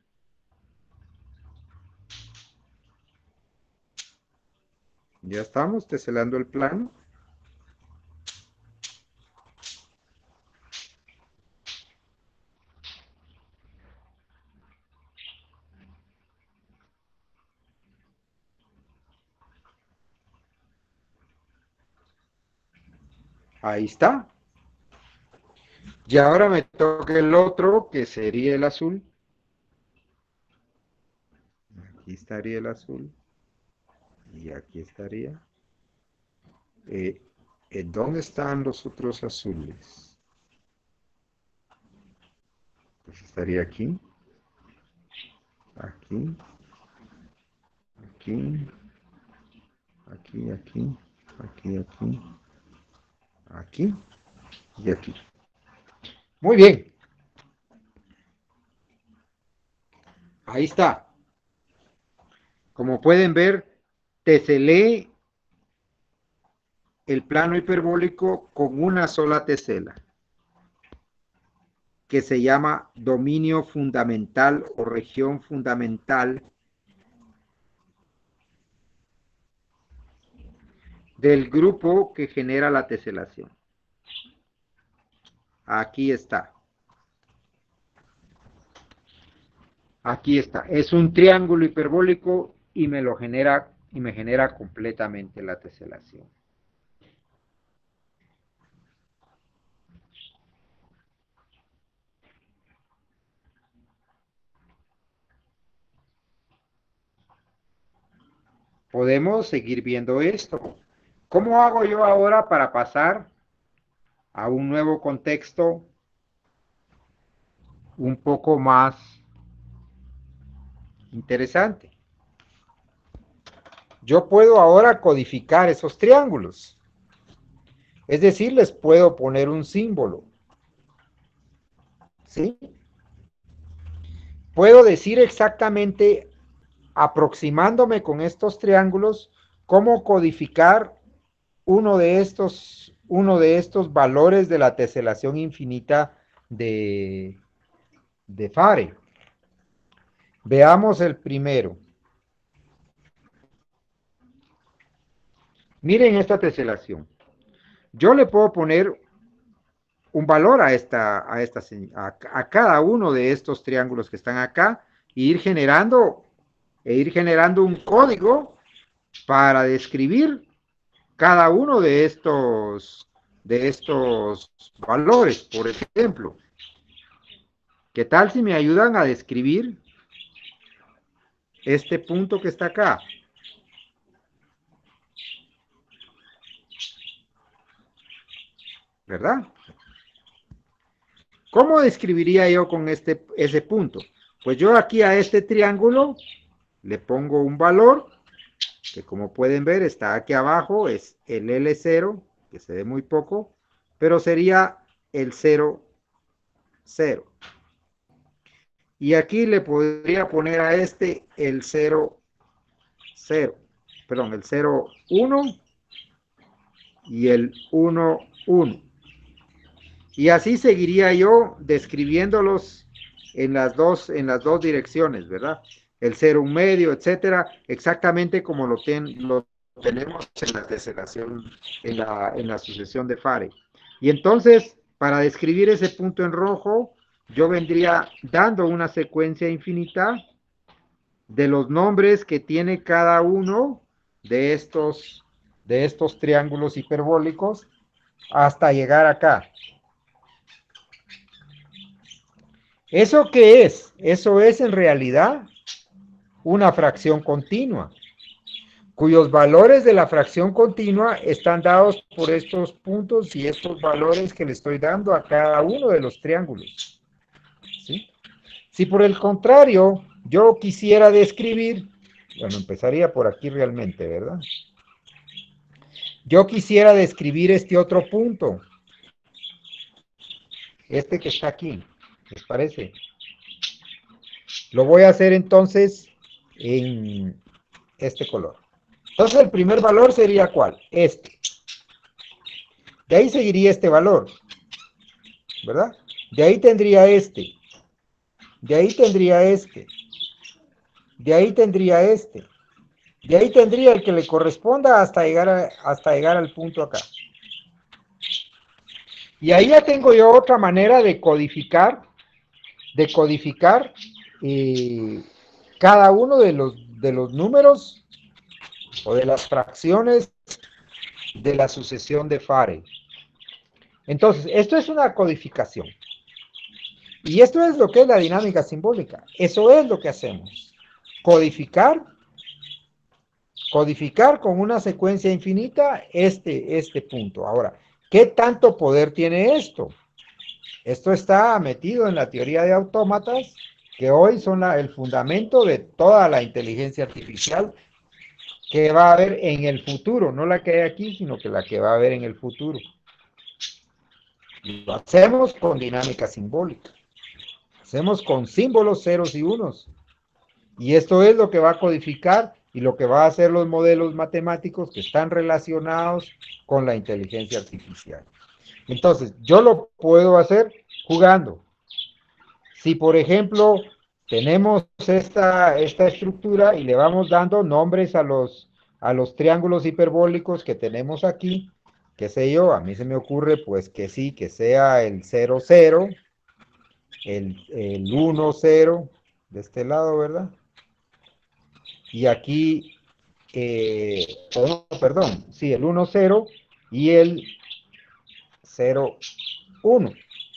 Ya estamos teselando el plano. Ahí está. Y ahora me toca el otro, que sería el azul. Aquí estaría el azul. Y aquí estaría. ¿Dónde están los otros azules? Pues estaría aquí. Aquí. Aquí. Aquí, aquí. Aquí, aquí. Aquí. Y aquí. Muy bien. Ahí está. Como pueden ver, teselé el plano hiperbólico con una sola tesela, que se llama dominio fundamental o región fundamental del grupo que genera la teselación. Aquí está. Aquí está. Es un triángulo hiperbólico y me genera completamente la teselación. podemos seguir viendo esto. ¿Cómo hago yo ahora para pasar a un nuevo contexto un poco más interesante? Yo puedo ahora codificar esos triángulos. Es decir, les puedo poner un símbolo. ¿Sí? Puedo decir exactamente, aproximándome con estos triángulos, cómo codificar uno de estos valores de la teselación infinita de Fare. Veamos el primero. Miren esta teselación. Yo le puedo poner un valor a cada uno de estos triángulos que están acá e ir generando un código para describir cada uno de estos valores. Por ejemplo, ¿qué tal si me ayudan a describir este punto que está acá? ¿Verdad? ¿Cómo describiría yo con ese punto? Pues yo aquí a este triángulo le pongo un valor que, como pueden ver, está aquí abajo, es el L0, que se ve muy poco, pero sería el 0, 0. Y aquí le podría poner a este el 0, 0, perdón, el 0, 1 y el 1, 1. Y así seguiría yo describiéndolos en las dos direcciones, ¿verdad? El 0, 1 medio, etcétera, exactamente como lo tenemos en la teselación, en la sucesión de Fare. Y entonces, para describir ese punto en rojo, yo vendría dando una secuencia infinita de los nombres que tiene cada uno de estos triángulos hiperbólicos hasta llegar acá. ¿Eso qué es? Eso es en realidad una fracción continua, cuyos valores de la fracción continua están dados por estos puntos y estos valores que le estoy dando a cada uno de los triángulos. ¿Sí? Si por el contrario yo quisiera describir, bueno, empezaría por aquí realmente, ¿verdad? Yo quisiera describir este otro punto, este que está aquí, ¿les parece? Lo voy a hacer entonces en este color. Entonces el primer valor sería ¿cuál? Este. De ahí seguiría este valor, ¿verdad? De ahí tendría este. De ahí tendría este. De ahí tendría este. De ahí tendría el que le corresponda hasta llegar al punto acá. Y ahí ya tengo yo otra manera de codificar cada uno de los números o de las fracciones de la sucesión de Fare. Entonces, esto es una codificación. Y esto es lo que es la dinámica simbólica. Eso es lo que hacemos. Codificar con una secuencia infinita este punto. Ahora, ¿qué tanto poder tiene esto? Esto está metido en la teoría de autómatas, que hoy son el fundamento de toda la inteligencia artificial que va a haber en el futuro, no la que hay aquí, sino que la que va a haber en el futuro. Lo hacemos con dinámica simbólica. Hacemos con símbolos ceros y unos. Y esto es lo que va a codificar y lo que va a hacer los modelos matemáticos que están relacionados con la inteligencia artificial. Entonces, yo lo puedo hacer jugando. Si, por ejemplo, tenemos esta estructura y le vamos dando nombres a los triángulos hiperbólicos que tenemos aquí, qué sé yo, a mí se me ocurre pues que sí, que sea el 0, 0, el 1, 0, de este lado, ¿verdad? Y aquí, perdón, sí, el 1, 0 y el 0, 1.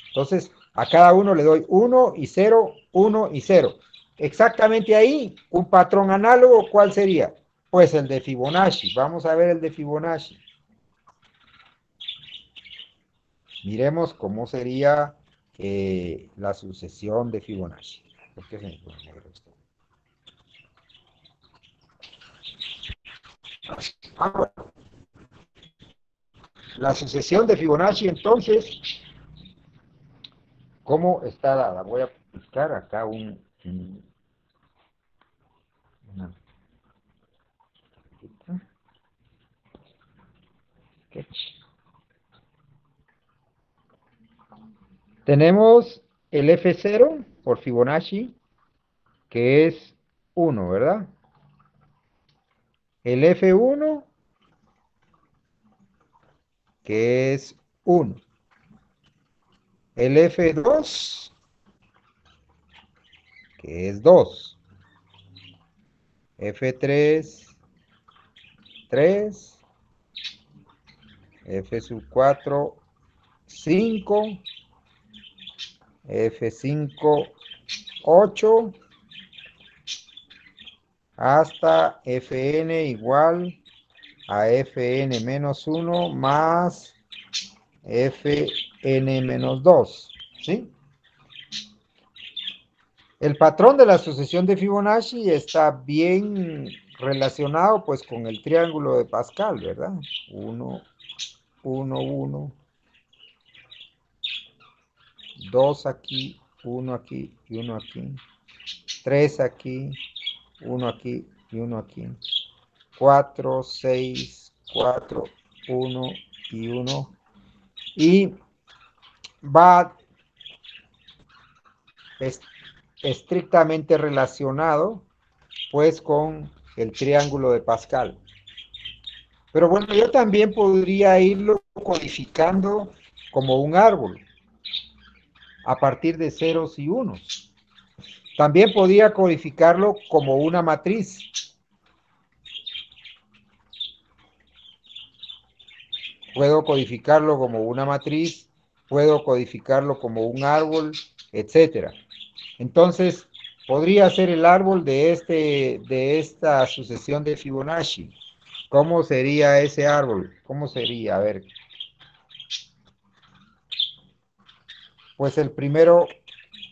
Entonces, a cada uno le doy 1 y 0, 1 y 0. Exactamente ahí, un patrón análogo, ¿cuál sería? Pues el de Fibonacci. Vamos a ver el de Fibonacci. Miremos cómo sería la sucesión de Fibonacci. ¿Por qué se me pone negro esto? Bueno. La sucesión de Fibonacci, entonces, ¿cómo está dada? Voy a buscar acá una sketch. Tenemos el F0 por Fibonacci, que es 1, ¿verdad? El F1, que es 1. El F2, que es 2. F3, 3. F4, 5. F5, 8. Hasta Fn igual a Fn menos 1 más Fn menos 2. ¿Sí? El patrón de la sucesión de Fibonacci está bien relacionado pues con el triángulo de Pascal, ¿verdad? 1, 1, 1, 2 aquí, 1 aquí y 1 aquí, 3 aquí, 1 aquí y 1 aquí, 4, 6, 4, 1 y 1, y va estrictamente relacionado pues con el triángulo de Pascal. Pero bueno, yo también podría irlo codificando como un árbol a partir de ceros y unos. También podría codificarlo como una matriz. Puedo codificarlo como una matriz, puedo codificarlo como un árbol, etcétera. Entonces, podría ser el árbol de esta sucesión de Fibonacci. ¿Cómo sería ese árbol? ¿Cómo sería? A ver. Pues el primero,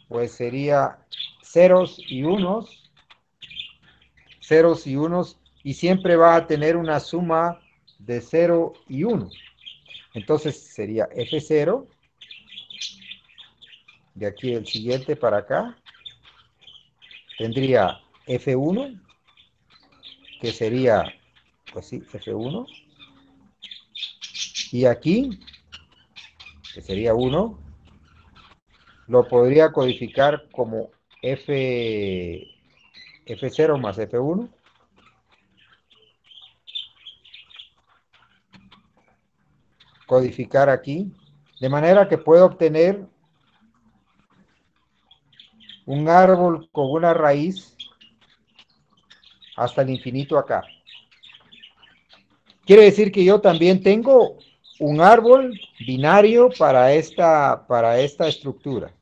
pues sería ceros y unos, y siempre va a tener una suma de 0 y 1. Entonces sería F0, de aquí el siguiente para acá, tendría F1, que sería, pues sí, F1, y aquí, que sería 1, lo podría codificar como F0 más F1, codificar aquí, de manera que puedo obtener un árbol con una raíz hasta el infinito acá. Quiere decir que yo también tengo un árbol binario para esta estructura.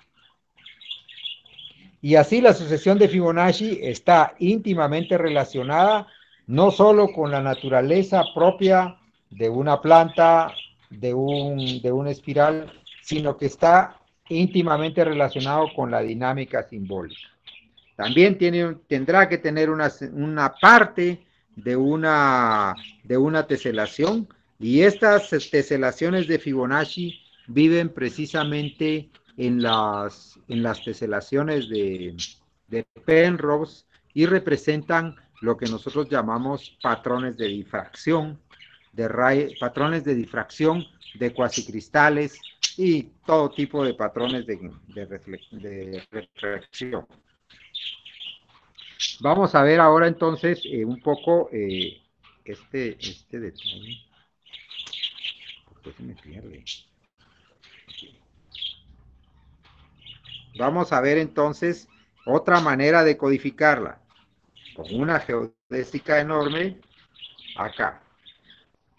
Y así la sucesión de Fibonacci está íntimamente relacionada no solo con la naturaleza propia de una planta, de una espiral, sino que está íntimamente relacionado con la dinámica simbólica. También tendrá que tener una parte de una teselación, y estas teselaciones de Fibonacci viven precisamente en las teselaciones de Penrose y representan lo que nosotros llamamos patrones de difracción, patrones de difracción de cuasicristales y todo tipo de patrones de reflexión. Vamos a ver ahora entonces un poco este detalle. ¿Por qué se me pierde? Vamos a ver entonces otra manera de codificarla. Con una geodésica enorme acá.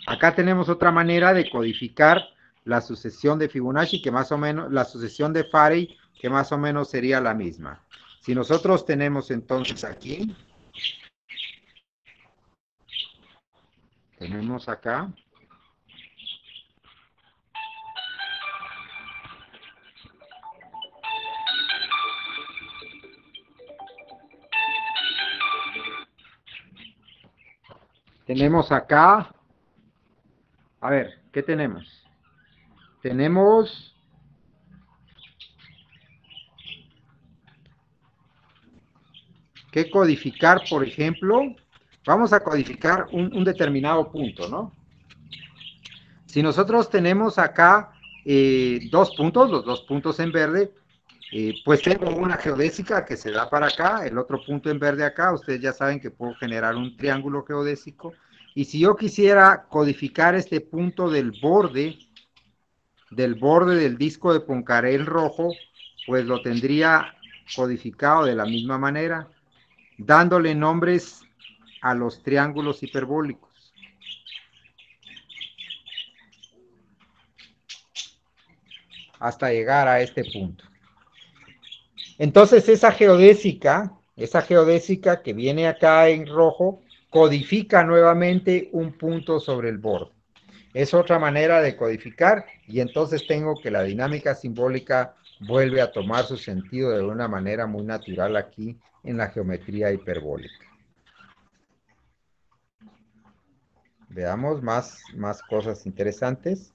Acá tenemos otra manera de codificar la sucesión de Fibonacci, que más o menos, la sucesión de Farey, que más o menos sería la misma. Si nosotros tenemos entonces aquí Tenemos acá. Tenemos acá. A ver, ¿qué tenemos? Tenemos que codificar, por ejemplo, vamos a codificar un determinado punto, ¿no? Si nosotros tenemos acá dos puntos, los dos puntos en verde, pues tengo una geodésica que se da para acá, el otro punto en verde acá, ustedes ya saben que puedo generar un triángulo geodésico, y si yo quisiera codificar este punto del borde del disco de Poincaré en rojo, pues lo tendría codificado de la misma manera, dándole nombres a los triángulos hiperbólicos. Hasta llegar a este punto. Entonces esa geodésica que viene acá en rojo, codifica nuevamente un punto sobre el borde. Es otra manera de codificar y entonces tengo que la dinámica simbólica vuelve a tomar su sentido de una manera muy natural aquí en la geometría hiperbólica. Veamos más cosas interesantes,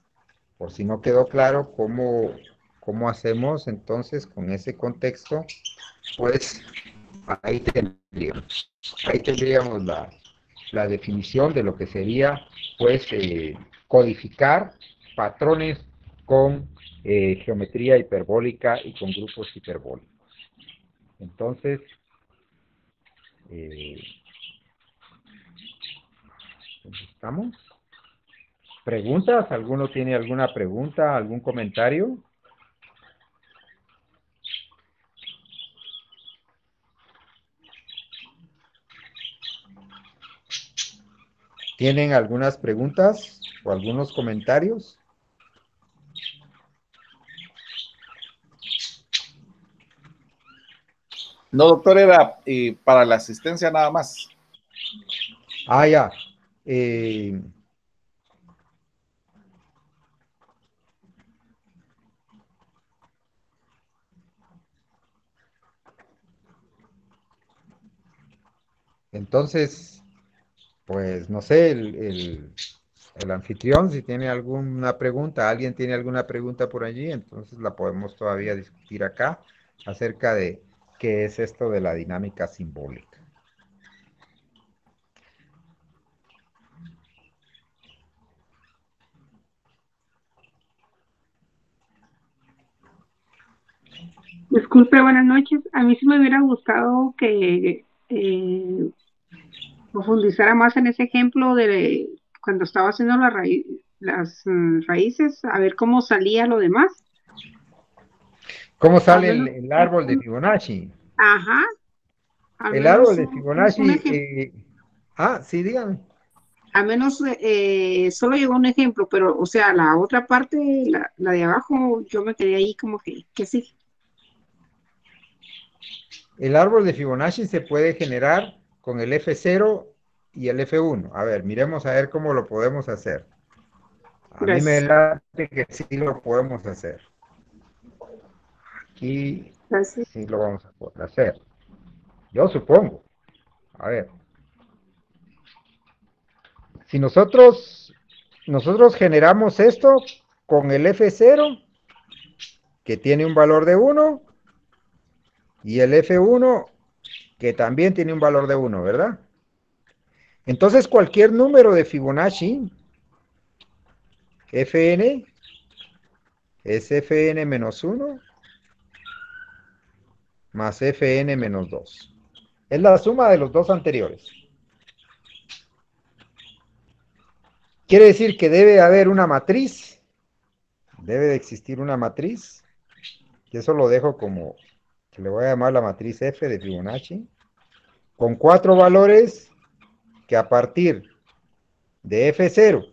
por si no quedó claro cómo hacemos entonces con ese contexto, pues ahí tendríamos la definición de lo que sería, pues, codificar patrones con geometría hiperbólica y con grupos hiperbólicos. Entonces, ¿estamos? ¿Preguntas? ¿Alguno tiene alguna pregunta, algún comentario? ¿Tienen algunas preguntas o algunos comentarios? No, doctor, era para la asistencia nada más. Ah, ya. Entonces, pues no sé, el anfitrión, si tiene alguna pregunta, alguien tiene alguna pregunta por allí, entonces la podemos todavía discutir acá acerca de qué es esto de la dinámica simbólica. Disculpe, buenas noches. A mí sí me hubiera gustado que profundizara más en ese ejemplo de cuando estaba haciendo las raíces, a ver cómo salía lo demás. ¿Cómo Al sale menos, el árbol de Fibonacci? ajá, al El árbol menos de un Fibonacci, ejemplo. sí, dígame. Al menos solo llegó un ejemplo, pero, o sea, la otra parte, la de abajo, yo me quedé ahí como que sí. El árbol de Fibonacci se puede generar con el F0 y el F1. A ver, miremos a ver cómo lo podemos hacer. A mí me Gracias. late que sí lo podemos hacer. Aquí Gracias. sí lo vamos a poder hacer. Yo supongo. A ver. Si nosotros generamos esto con el F0, que tiene un valor de 1, y el F1, que también tiene un valor de 1, ¿verdad? Entonces cualquier número de Fibonacci, Fn, es Fn menos 1 más Fn menos 2. Es la suma de los dos anteriores. Quiere decir que debe haber una matriz, debe de existir una matriz, y eso lo dejo como, que le voy a llamar la matriz F de Fibonacci, con 4 valores que a partir de F0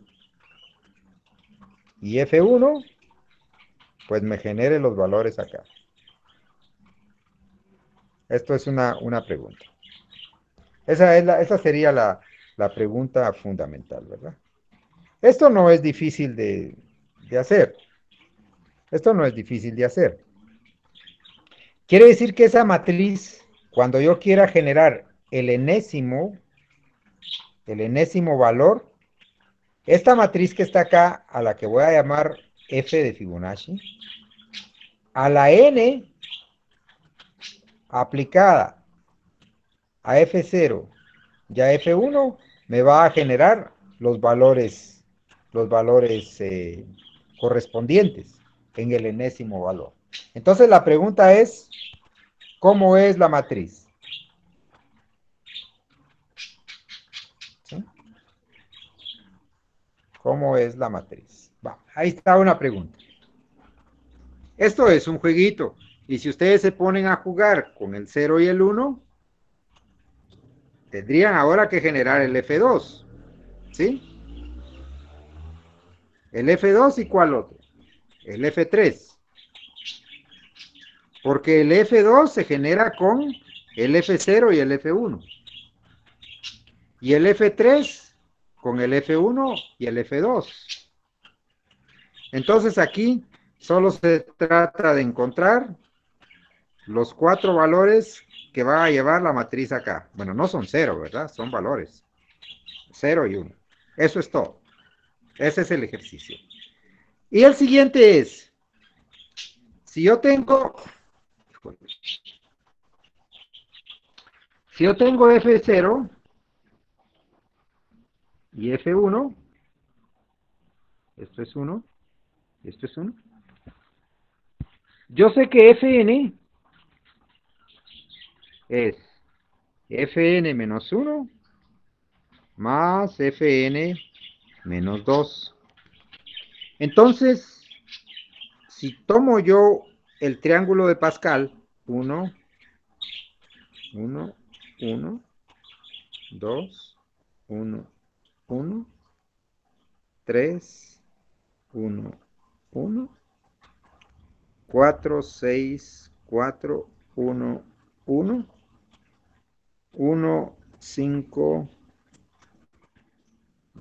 y F1, pues me genere los valores acá. Esto es una pregunta. Esa sería la pregunta fundamental, ¿verdad? Esto no es difícil de hacer. Esto no es difícil de hacer. Quiere decir que esa matriz, cuando yo quiera generar el enésimo valor, esta matriz que está acá, a la que voy a llamar F de Fibonacci, a la n aplicada a F0 y a F1, me va a generar los valores correspondientes en el enésimo valor. Entonces la pregunta es, ¿cómo es la matriz? ¿Sí? ¿Cómo es la matriz? Va, ahí está una pregunta. Esto es un jueguito. Y si ustedes se ponen a jugar con el 0 y el 1, tendrían ahora que generar el F2. ¿Sí? El F2 y ¿cuál otro? El F3. Porque el F2 se genera con el F0 y el F1. Y el F3 con el F1 y el F2. Entonces aquí solo se trata de encontrar los 4 valores que va a llevar la matriz acá. Bueno, no son 0, ¿verdad? Son valores. 0 y 1. Eso es todo. Ese es el ejercicio. Y el siguiente es, si yo tengo F0 y F1, esto es 1, esto es 1, yo sé que Fn es Fn menos 1 más Fn menos 2. Entonces, si tomo yo el triángulo de Pascal, 1, 1, 1, 2, 1, 1, 3, 1, 1, 4, 6, 4, 1, 1, 1, 5,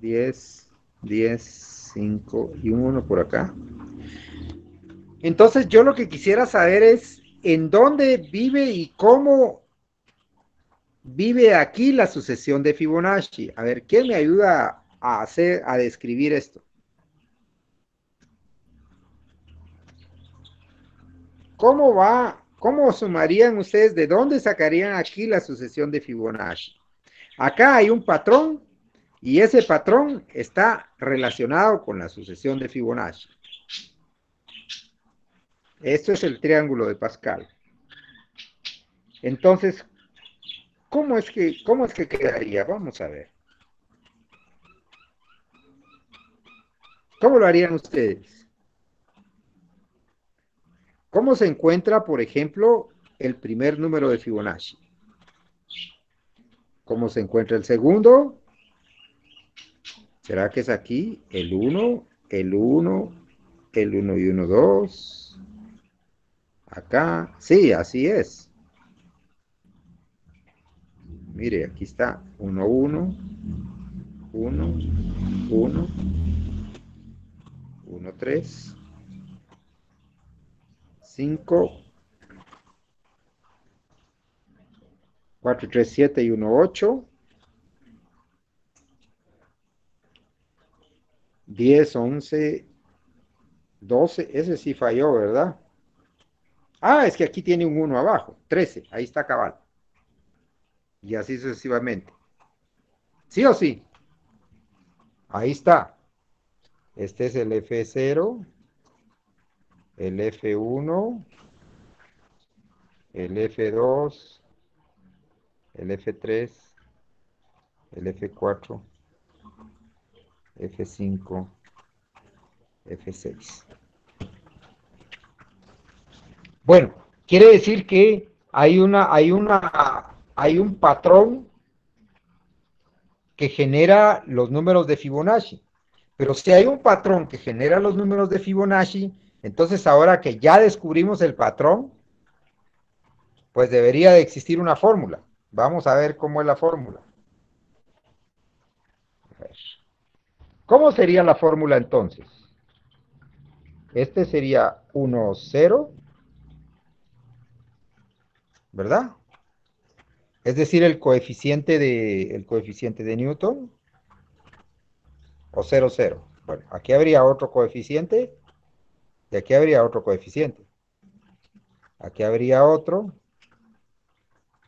10, 10, 5 y un 1 por acá. Entonces yo lo que quisiera saber es en dónde vive y cómo vive aquí la sucesión de Fibonacci. A ver, ¿quién me ayuda a describir esto? ¿Cómo sumarían ustedes? ¿De dónde sacarían aquí la sucesión de Fibonacci? Acá hay un patrón y ese patrón está relacionado con la sucesión de Fibonacci. Esto es el triángulo de Pascal. Entonces, ¿cómo es que quedaría? Vamos a ver. ¿Cómo lo harían ustedes? ¿Cómo se encuentra, por ejemplo, el primer número de Fibonacci? ¿Cómo se encuentra el segundo? ¿Será que es aquí? El 1, el 1, el 1 y 1, 2. Acá. Sí, así es. Mire, aquí está. 1, 1, 1, 1, 1, 3, 5, 4, 3, 7 y 1, 8. 10, 11, 12. Ese sí falló, ¿verdad? Ah, es que aquí tiene un 1 abajo. 13. Ahí está cabal. Y así sucesivamente. ¿Sí o sí? Ahí está. Este es el F0, el F1, el F2, el F3, el F4, F5, F6. Bueno, quiere decir que hay un patrón que genera los números de Fibonacci. Pero si hay un patrón que genera los números de Fibonacci, entonces ahora que ya descubrimos el patrón, pues debería de existir una fórmula. Vamos a ver cómo es la fórmula. ¿Cómo sería la fórmula entonces? Este sería 1, 0, ¿verdad? Es decir, el coeficiente de Newton, o 0, 0. Bueno, aquí habría otro coeficiente, y aquí habría otro coeficiente. Aquí habría otro,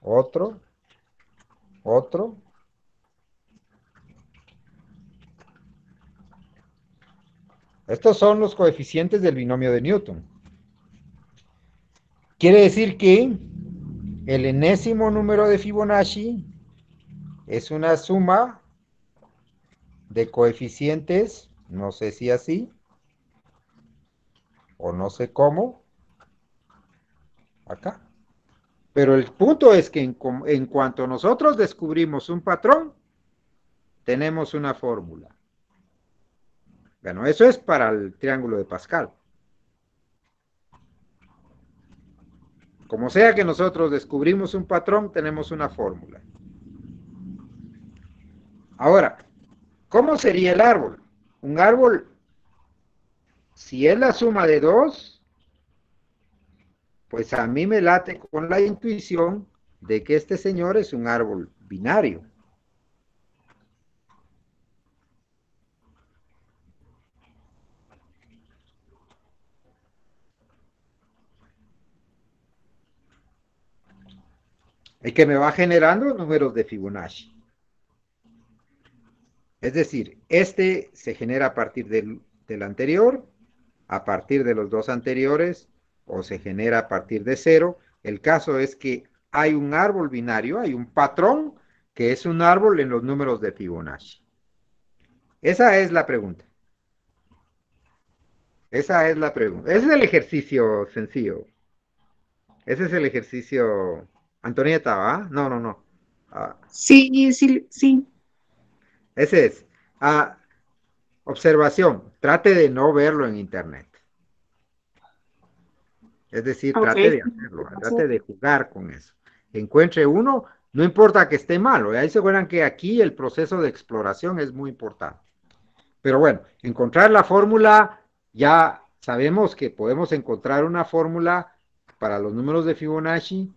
otro, otro. Estos son los coeficientes del binomio de Newton. Quiere decir que el enésimo número de Fibonacci es una suma de coeficientes, no sé si así, o no sé cómo, acá. Pero el punto es que en cuanto nosotros descubrimos un patrón, tenemos una fórmula. Bueno, eso es para el triángulo de Pascal. Como sea que nosotros descubrimos un patrón, tenemos una fórmula. Ahora, ¿cómo sería el árbol? Un árbol, si es la suma de dos, pues a mí me late con la intuición de que este señor es un árbol binario. Y que me va generando números de Fibonacci. Es decir, este se genera a partir del anterior, a partir de los dos anteriores, o se genera a partir de cero. El caso es que hay un árbol binario, hay un patrón que es un árbol en los números de Fibonacci. Esa es la pregunta. Esa es la pregunta. Ese es el ejercicio sencillo. Ese es el ejercicio. Antonieta, ¿va? No, no, no. Ah, Sí, sí, sí. ese es. Ah, observación. Trate de no verlo en internet. Es decir, Ok. trate de hacerlo, trate de jugar con eso. Encuentre uno, no importa que esté malo. Ahí se acuerdan que aquí el proceso de exploración es muy importante. Pero bueno, encontrar la fórmula, ya sabemos que podemos encontrar una fórmula para los números de Fibonacci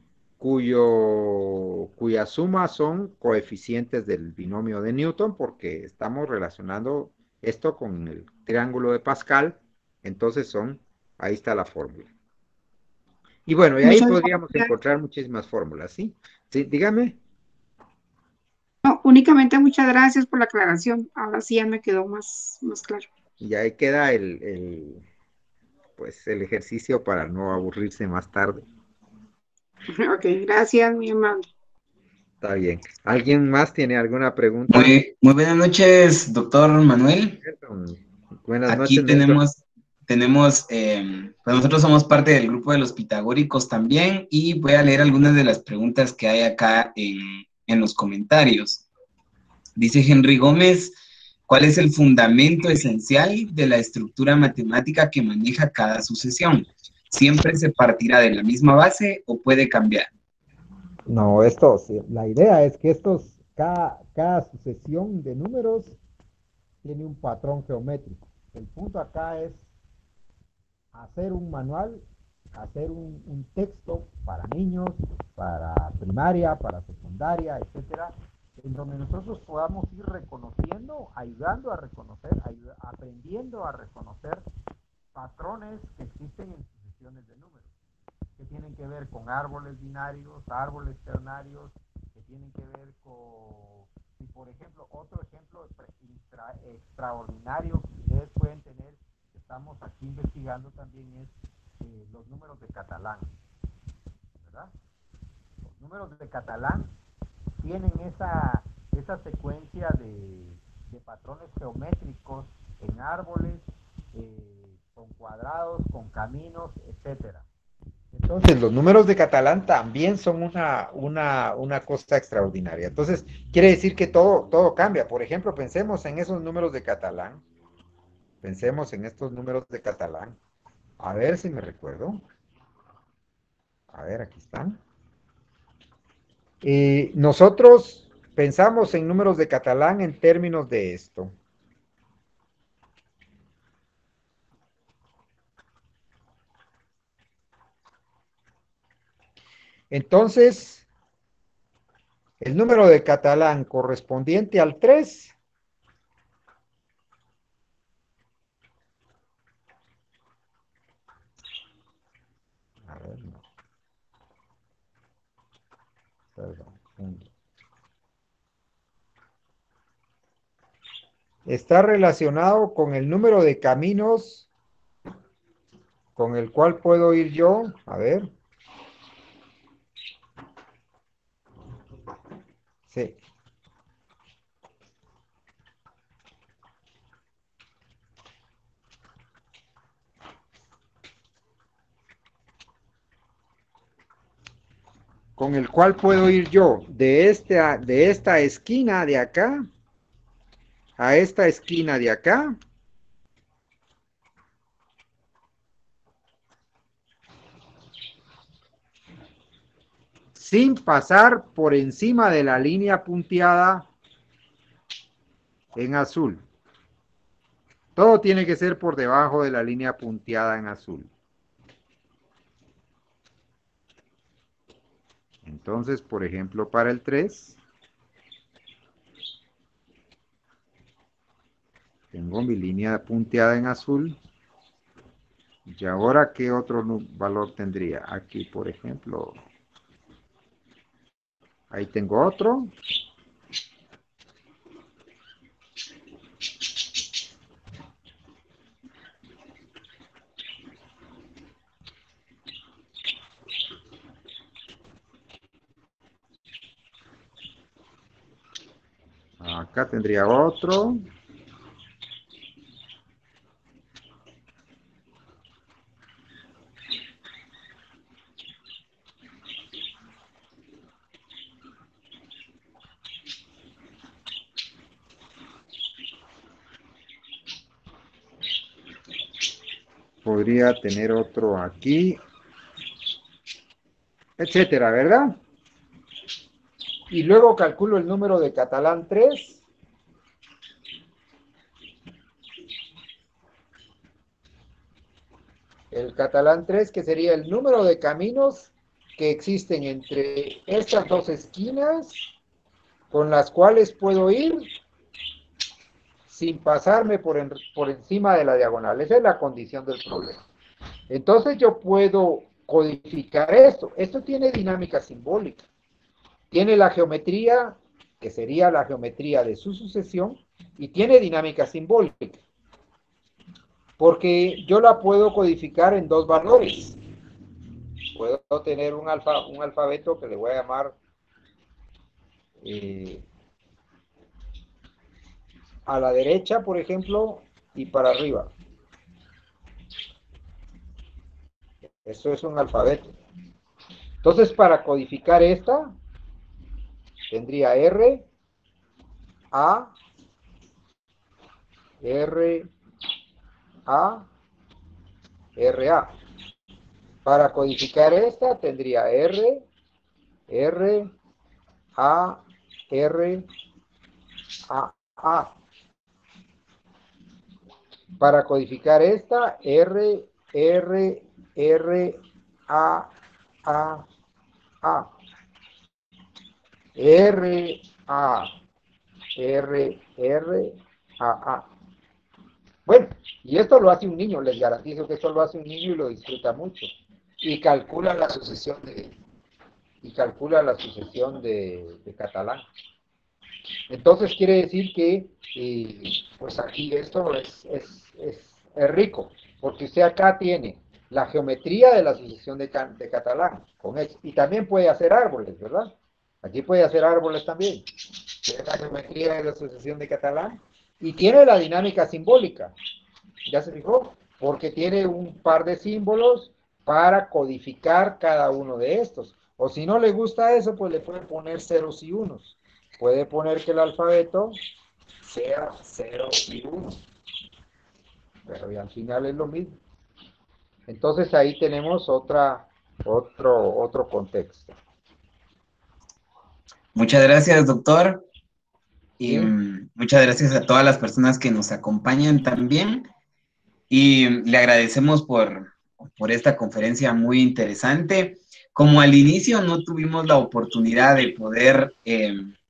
cuya suma son coeficientes del binomio de Newton, porque estamos relacionando esto con el triángulo de Pascal, entonces ahí está la fórmula. Y bueno, y ahí Muchas podríamos gracias. encontrar muchísimas fórmulas, ¿sí? Sí, dígame. No, únicamente muchas gracias por la aclaración. Ahora sí ya me quedó más claro. Y ahí queda pues, el ejercicio para no aburrirse más tarde. Ok, gracias, mi amable. Está bien. ¿Alguien más tiene alguna pregunta? Muy buenas noches, doctor Manuel. Buenas Aquí noches, Nelson. pues nosotros somos parte del grupo de los pitagóricos también y voy a leer algunas de las preguntas que hay acá en los comentarios. Dice Henry Gómez, ¿cuál es el fundamento esencial de la estructura matemática que maneja cada sucesión? ¿Siempre se partirá de la misma base o puede cambiar? No, la idea es que cada sucesión de números tiene un patrón geométrico. El punto acá es hacer un manual, hacer un texto para niños, para primaria, para secundaria, etcétera, en donde nosotros podamos ir reconociendo, ayudando a reconocer, aprendiendo a reconocer patrones que existen en sucesiones de números, que tienen que ver con árboles binarios, árboles ternarios, que tienen que ver con, si por ejemplo, otro ejemplo extraordinario que ustedes pueden tener, que estamos aquí investigando también es los números de Catalán, ¿verdad? Los números de Catalán tienen esa secuencia de patrones geométricos en árboles, con cuadrados, con caminos, etcétera. Entonces, los números de Catalán también son una cosa extraordinaria. Entonces, quiere decir que todo cambia. Por ejemplo, pensemos en esos números de Catalán. Pensemos en estos números de Catalán. A ver si me recuerdo. A ver, aquí están. Nosotros pensamos en números de Catalán en términos de esto. Entonces, el número de catalán correspondiente al 3 a ver, no. Perdón. Está relacionado con el número de caminos con el cual puedo ir yo. A ver. Sí. Con el cual puedo ir yo de esta esquina de acá a esta esquina de acá, sin pasar por encima de la línea punteada en azul. Todo tiene que ser por debajo de la línea punteada en azul. Entonces, por ejemplo, para el 3, tengo mi línea punteada en azul. Y ahora, ¿qué otro valor tendría? Aquí, por ejemplo, ahí tengo otro. Acá tendría otro. Podría tener otro aquí, etcétera, ¿verdad? Y luego calculo el número de catalán 3. El catalán 3, que sería el número de caminos que existen entre estas dos esquinas, con las cuales puedo ir sin pasarme por encima de la diagonal. Esa es la condición del problema. Entonces yo puedo codificar esto. Esto tiene dinámica simbólica. Tiene la geometría, que sería la geometría de su sucesión, y tiene dinámica simbólica. Porque yo la puedo codificar en dos valores. Puedo tener un alfabeto que le voy a llamar a la derecha, por ejemplo, y para arriba. Eso es un alfabeto. Entonces, para codificar esta, tendría R, A, R, A, R, A. Para codificar esta, tendría R, R, A, R, A, A. Para codificar esta, R, R, R, A, A, A. R, A, R, R, A, A. Bueno, y esto lo hace un niño, les garantizo que esto lo hace un niño y lo disfruta mucho. Y calcula la sucesión de catalán. Entonces quiere decir que pues aquí esto es rico, porque usted acá tiene la geometría de la sucesión de catalán con X, y también puede hacer árboles, ¿verdad? Aquí puede hacer árboles también. Tiene la geometría de la sucesión de catalán y tiene la dinámica simbólica. ¿Ya se fijó? Porque tiene un par de símbolos para codificar cada uno de estos. O si no le gusta eso, pues le puede poner ceros y unos. Puede poner que el alfabeto sea 0 y 1. Pero al final es lo mismo. Entonces ahí tenemos otro contexto. Muchas gracias, doctor. Y ¿Sí? muchas gracias a todas las personas que nos acompañan también. Y le agradecemos por esta conferencia muy interesante. Como al inicio no tuvimos la oportunidad de poder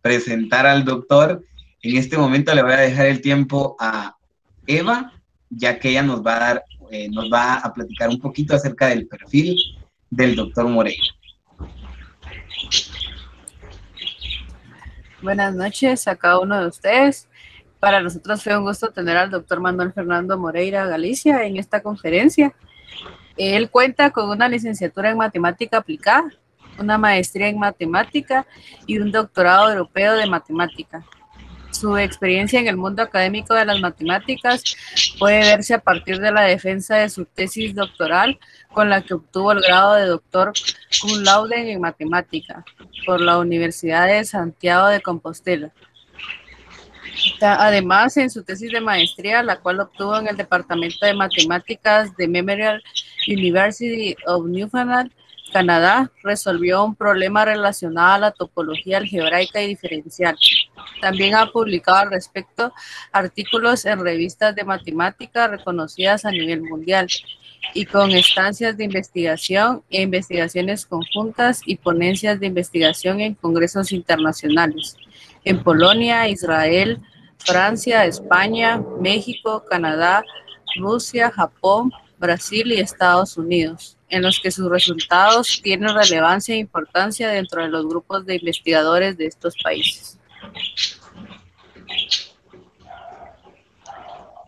presentar al doctor, en este momento le voy a dejar el tiempo a Eva, ya que ella nos va a platicar un poquito acerca del perfil del doctor Moreira. Buenas noches a cada uno de ustedes. Para nosotros fue un gusto tener al doctor Manuel Fernando Moreira Galicia en esta conferencia. Él cuenta con una licenciatura en matemática aplicada, una maestría en matemática y un doctorado europeo de matemática. Su experiencia en el mundo académico de las matemáticas puede verse a partir de la defensa de su tesis doctoral, con la que obtuvo el grado de doctor cum laude en matemática por la Universidad de Santiago de Compostela. Además, en su tesis de maestría, la cual obtuvo en el Departamento de Matemáticas de Memorial University of Newfoundland, Canadá, resolvió un problema relacionado a la topología algebraica y diferencial. También ha publicado al respecto artículos en revistas de matemática reconocidas a nivel mundial y con estancias de investigación e investigaciones conjuntas y ponencias de investigación en congresos internacionales en Polonia, Israel, Francia, España, México, Canadá, Rusia, Japón, Brasil y Estados Unidos, en los que sus resultados tienen relevancia e importancia dentro de los grupos de investigadores de estos países.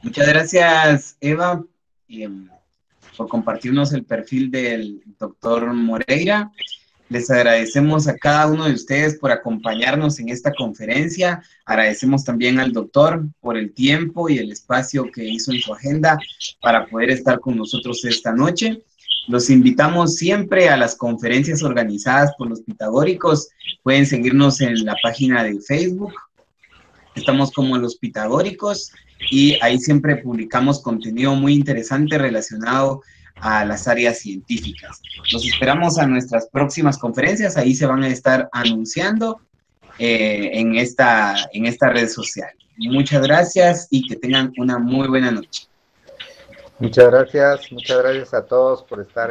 Muchas gracias, Eva, por compartirnos el perfil del doctor Moreira. Les agradecemos a cada uno de ustedes por acompañarnos en esta conferencia. Agradecemos también al doctor por el tiempo y el espacio que hizo en su agenda para poder estar con nosotros esta noche. Los invitamos siempre a las conferencias organizadas por los pitagóricos. Pueden seguirnos en la página de Facebook. Estamos como Los Pitagóricos y ahí siempre publicamos contenido muy interesante relacionado a las áreas científicas. Los esperamos a nuestras próximas conferencias, ahí se van a estar anunciando en esta red social. Muchas gracias y que tengan una muy buena noche. Muchas gracias a todos por estar